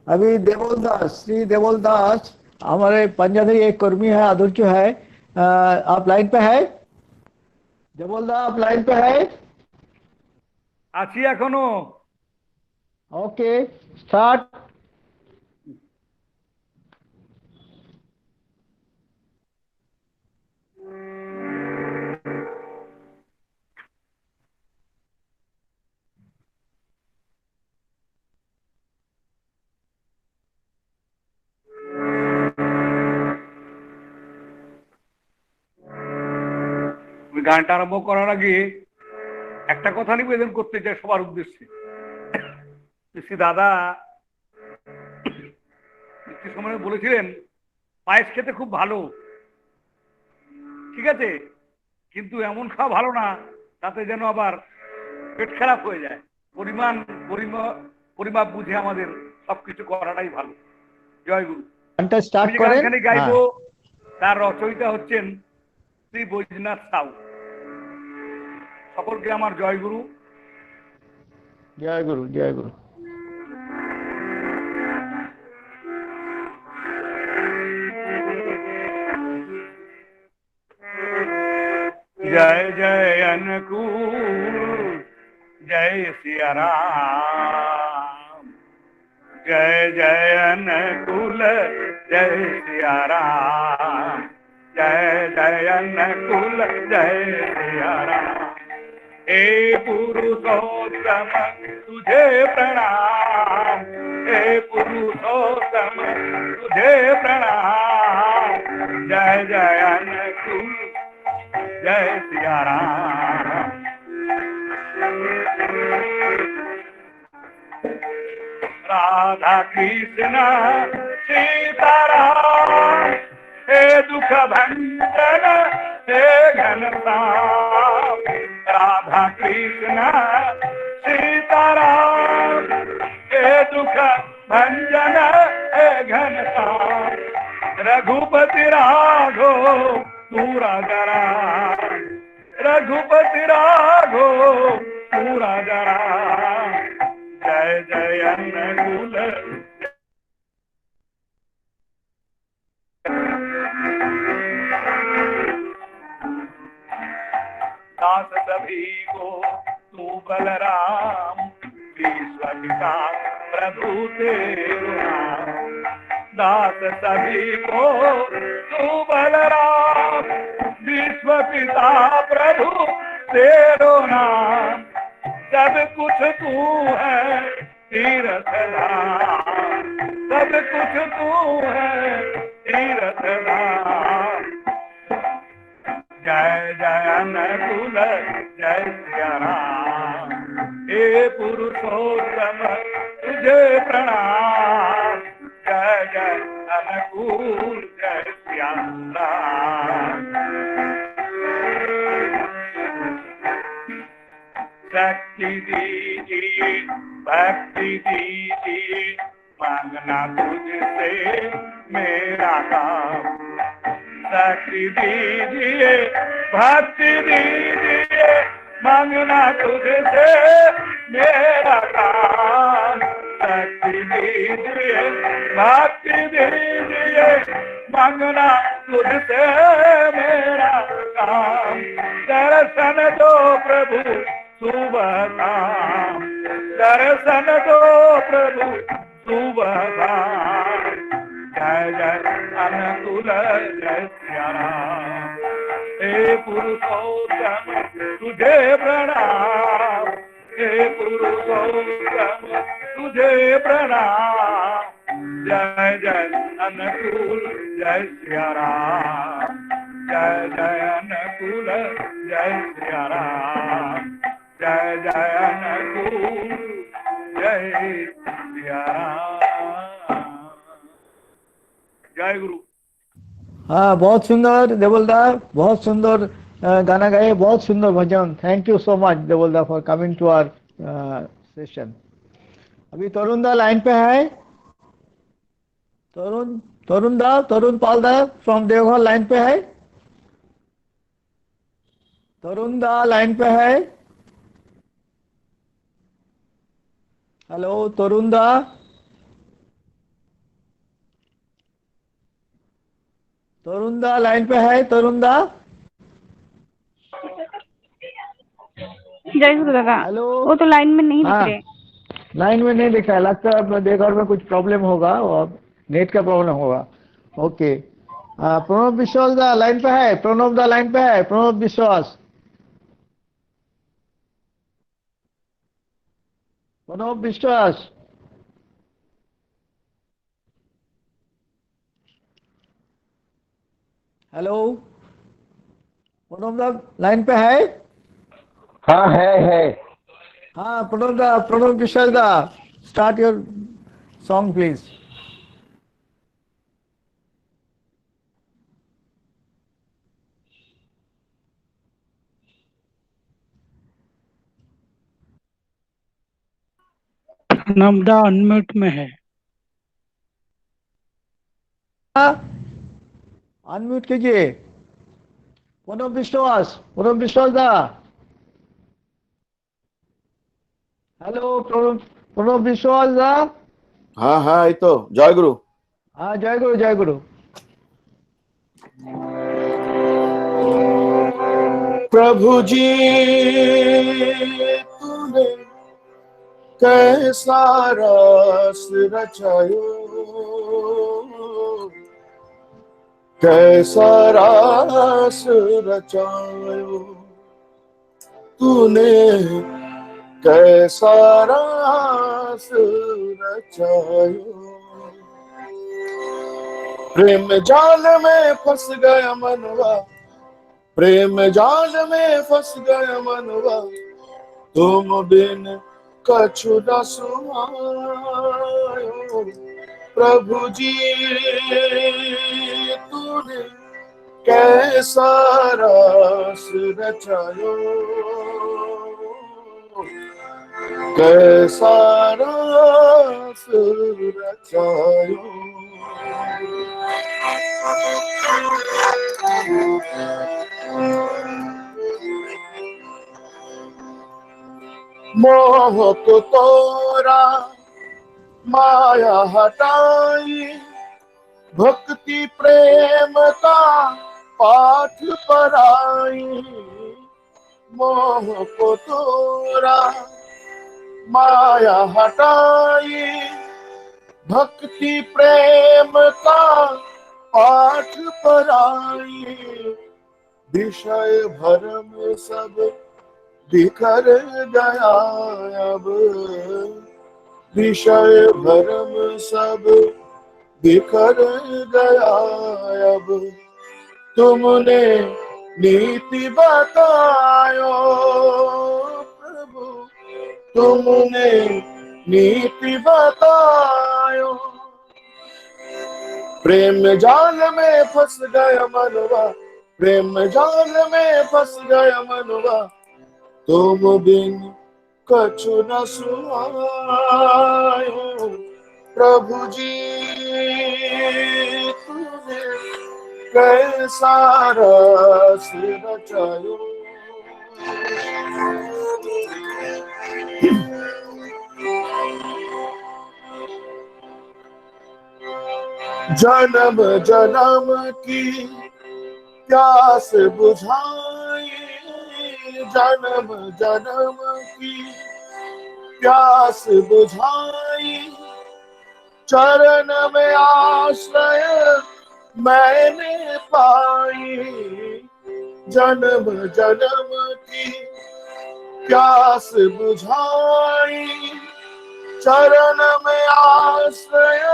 अभी देवोलदास, श्री देवोलदास हमारे पंजाबी एक कर्मी है, आदुर्य है, आप लाइन पे है? देवोलदास आप लाइन पे है? আছি এখনো। Okay start. গানটা আরম্ভ করার আগে একটা কথা নিবেদন করতে চাই সবার উদ্দেশ্যে। শ্রী দাদা একটি সময় বলেছিলেন পায়েস খেতে খুব ভালো, ঠিক আছে, কিন্তু এমন খাওয়া ভালো না তাতে যেন আবার পেট খারাপ হয়ে যায়। পরিমাপ বুঝে আমাদের সবকিছু করাটাই ভালো। জয় গুরু। গানটা স্টার্ট আমি যে করেন। গানখানি গাইবো তার রচয়িতা হচ্ছেন শ্রী বৈদ্যনাথ সাউ। সকলকে আমার জয় গুরু। জয় গুরু, জয় গুরু। जय जय अनुकूल जय सिया राम, जय जय अनुकूल जय सिया राम, जय जय अनुकूल जय सिया राम। हे पुरुषोत्तम तुझे प्रणाम, हे पुरुषोत्तम तुझे प्रणाम, जय जय अनुकूल जय सिया राम। राधा कृष्ण सीताराम, हे दुख भंजन हे घनश्याम। राधा कृष्ण सीताराम, हे दुख भंजन हे घनश्याम। रघुपति राघव तू राजा राम, रघुपति राघव तू राजा राम, जय जय अनुकूल। दास सभी को तू बलराम, विश्व पिता प्रभु तेरो नाम। दास सभी को तू बलराम, विश्व पिता प्रभु तेरो नाम। सब कुछ तू है तीरथ धाम, सब कुछ तू है तीरथ धाम। जय जय अनुकूल जय सिया राम, हे पुरुषोत्तम तुझे प्रणाम, जय जय अनुकूल जय सिया राम। शक्ति दीजिए भक्ति दीजिए, मांगना तुझसे मेरा काम। शक्ति दीजिए भक्ति दीजिए, मांगना तुझसे मेरा काम। शक्ति दीजिए भक्ति दीजिए, मांगना तुझसे मेरा काम। दर्शन दो प्रभु सुबह शाम, दर्शन दो प्रभु सुबह शाम। जय जय अनुकूल जय सिया राम, हे पुरुषोत्तम तुझे प्रणाम, हे पुरुषोत्तम तुझे प्रणाम। जय जय अनुकूल जय सिया राम, जय जय अनुकूल जय सिया राम, जय जय अनुकूल जय सिया राम। जय गुरु। हाँ, बहुत सुंदर देवलदा, बहुत सुंदर गाना गाए, बहुत सुंदर भजन। थैंक यू सो मच देवलदा for coming to our session. अभी तरुण दा लाइन पे है। तरुण पाल दा फ्रॉम देवघर लाइन पे है। तरुण दा लाइन पे है। हेलो तरुण दा। तरुण दा लाइन पे है। तरुण दा। जय गुरु दादा। हेलो। वो तो लाइन में नहीं दिख रहे। लाइन में नहीं दिखा है, लगता है अपने घर में कुछ प्रॉब्लम होगा और नेट का प्रॉब्लम होगा। ओके, प्रणव विश्वास दा लाइन पे है, प्रणव दा लाइन पे है, प्रणव विश्वास, प्रणव विश्वास। हेलो, प्रणव दा लाइन पे है? हाँ है। हाँ प्रणव दा, प्रणव विश्वास दा, start your song please. Namda unmute में है। अनम्यूट कीजिए प्रणव विश्वास, प्रणव विश्वास दा। हेलो प्रणव विश्वास दा। हाँ हाँ, ये तो जय गुरु। हाँ जय गुरु, जय गुरु। प्रभु जी तूने कैसा रस रचायो, कैसा रस रचायो तूने, कैसा रस रचायो। प्रेम जाल में फंस गया मनवा, प्रेम जाल में फंस गया मनवा, तुम बिन कछु न सुहायो। प्रभु जी तूने कैसा रस रचायो, कैसा रस रचायो। मोह को तोरा माया हटाई, भक्ति प्रेम का पाठ पढ़ाई। मोह को तोरा माया हटाई, भक्ति प्रेम का पाठ पढ़ाई। विषय भरम सब बिखर गया अब, विषय भरम सब बिखर गया अब। तुमने नीति बतायो प्रभु, तुमने नीति बतायो। प्रेम जाल में फंस गया मनवा, प्रेम जाल में फंस गया मनवा, तुम बिन कछु न सुहायो। प्रभु जी तूने कैसा रस रचायो, जन्म जन्म की प्यास बुझाई, जन्म जन्म की प्यास बुझाई। चरण में आश्रय मैंने पाई, जन्म जन्म की प्यास बुझाई। चरण में आश्रय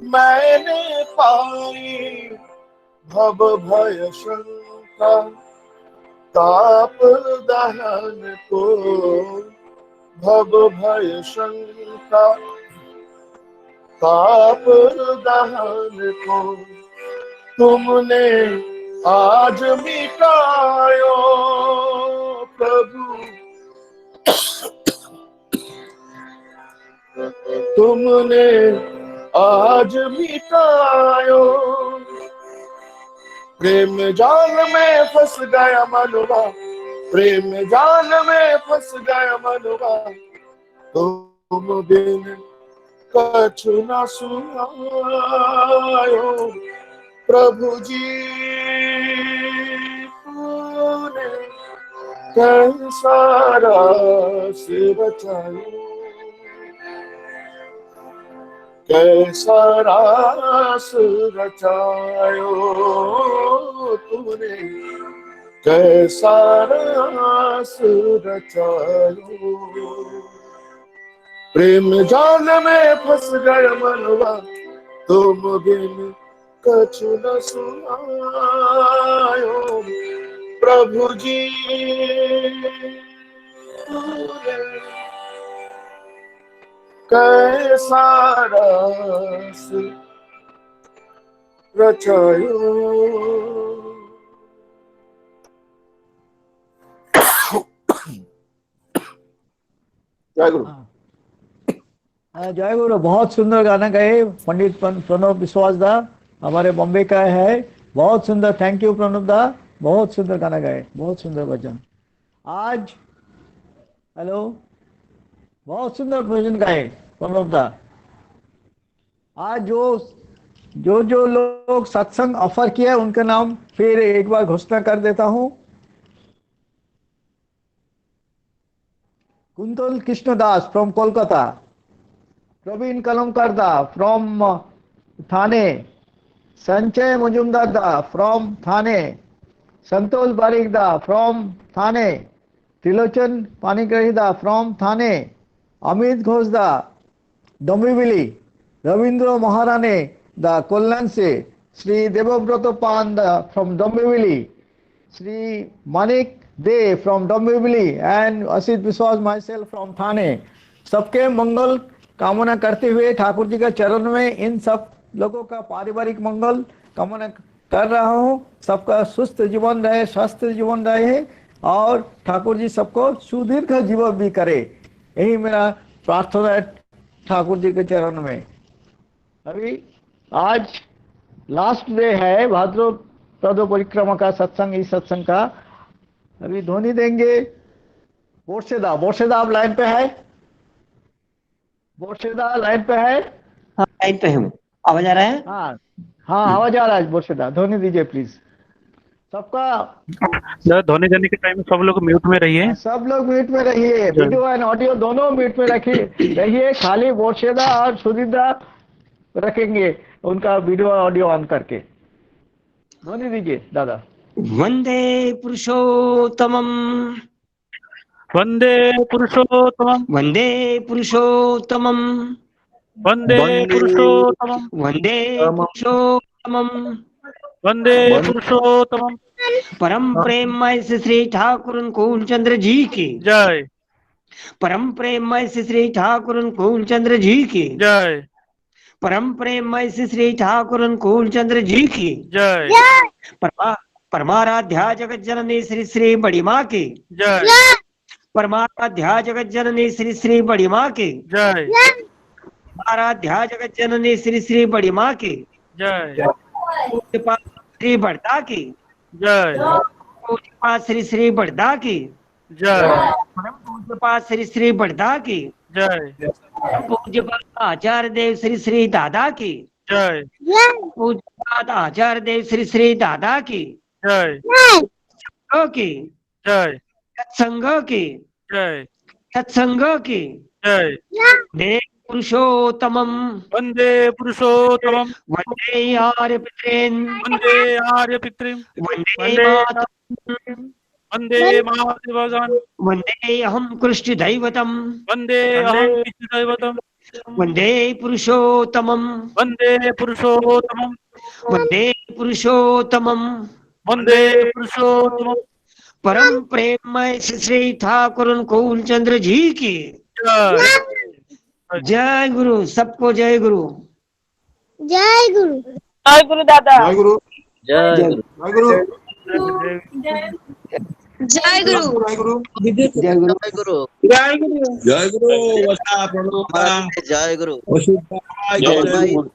मैंने पाई। भव भय शंका ताप दहन को, भव भय शंका ताप दहन को, तुमने आज मिटायो प्रभु। तुमने आज मिटायो। प्रेम जाल में फंस गया मनवा, प्रेम जाल में फंस गया मनवा, तुम बिन कछु न सुहायो। प्रभु जी तूने कैसा रस रचायो, कैसा रास रचायो तूने, कैसा रास रचायो। प्रेम जाल में फंस गया मनवा, तुम बिन कछु न सुनायो। प्रभु जी कैसा रस रचायो। जय गुरु। जय गुरु। बहुत सुंदर गाना गाए पंडित प्रणव विश्वास दा, हमारे बॉम्बे का है। बहुत सुंदर, थैंक यू प्रणव दा, बहुत सुंदर गाना गाए, बहुत सुंदर भजन। आज हेलो, बहुत सुंदर भजन गाए प्रणव दा। आज जो लोग सत्संग ऑफर किया उनका नाम फिर एक बार घोषणा कर देता हूं। कुंतल कृष्णदास फ्रॉम कोलकाता, प्रवीण कलमकर दा फ्रॉम थाने, संजय मुजुमदार दा फ्रॉम थाने, संतोष बारिक दा फ्रॉम थाने, त्रिलोचन पानीग्राही दा फ्रॉम थाने, अमित घोष दा डोंबिवली, रविंद्र महाराणे दा कल्याण से, श्री देवव्रत पान दा from Dombivli, Shri Manik De from Dombivli and Asit विश्वास माई सेल्फ फ्रॉम थाने। सबके मंगल कामना करते हुए ठाकुर जी का चरण में इन सब लोगों का पारिवारिक मंगल कामना कर रहा हूँ। सबका सुस्त जीवन रहे, स्वस्थ जीवन रहे और ठाकुर जी सबको सुदीर्घ जीवन भी करे, यही मेरा प्रार्थना है ठाकुर जी के चरण में। अभी आज लास्ट डे है भाद्रपद परिक्रमा का सत्संग, इस सत्संग का अभी ध्वनि देंगे। बोरसेदा, बोरसेदा आप लाइन पे है? बोरसेदा लाइन पे है? हाँ लाइन पे हूँ, आवाज आ रहा है? हाँ हाँ आवाज आ रहा है। बोरसेदा ध्वनि दीजिए प्लीज। सबका ध्वनि देने के टाइम सब लोग म्यूट में रहिए, सब लोग म्यूट में रहिए, वीडियो एंड ऑडियो दोनों म्यूट में रहिए। खाली बोरसेदा और सुधीरदा रखेंगे उनका वीडियो ऑडियो ऑन करके। ध्वनि दीजिए दादा। वंदे पुरुषोत्तमम, वंदे पुरुषोत्तमम, वंदे पुरुषोत्तमम, वंदे पुरुषोत्तमम, वंदे पुरुषोत्तमम, वंदे पुरुषोत्तमम। परम प्रेममय श्री ठाकुर अनुकूल चंद्र जी की जय। परम प्रेममय श्री ठाकुर अनुकूल चंद्र जी की जय। परम प्रेममय श्री ठाकुर अनुकूल चंद्र जी की जय। परमाराध्या जगत जननी श्री श्री बड़ी माँ की जय। परमाराध्या जगत जननी श्री श्री बड़ी माँ की जय। परमाराध्या जगत जननी श्री श्री बड़ी माँ की जय। पूज्यपाद श्री बड़दा की जय। पूज्यपाद श्री श्री बड़दा की जय। परम पूज्यपाद श्री श्री बड़दा की जय। पूज्यपाद आचार्य देव श्री श्री दादा की जय। पूज्यपाद आचार्य देव श्री श्री दादा की जय। सत्संग की जय। सत्संग की जय। सत्संग की जय। वंदे पुरुषोत्तमम, वंदे पुरुषोत्तमम, वंदे आर्य पितॄन्, वंदे आर्य पितॄन्, वंदे मातरम्, वंदे मातृभगवान्, वंदे अहं कृष्ण दैवतम्, वंदे अहं कृष्ण दैवतम्, वंदे पुरुषोत्तमम्, वंदे पुरुषोत्तमम्, वंदे पुरुषोत्तमम्, वंदे पुरुषोत्तमम्। परम प्रेममय श्री ठाकुर अनुकूल चंद्र जी की जय गुरु। सबको जय गुरु। जय गुरु। जय गुरु दादा। जय गुरु। जय गुरु। जय गुरु। जय गुरु। जय गुरु। जय गुरु। जय गुरु। जय गुरु। जय गुरु। जय गुरु। जय गुरु।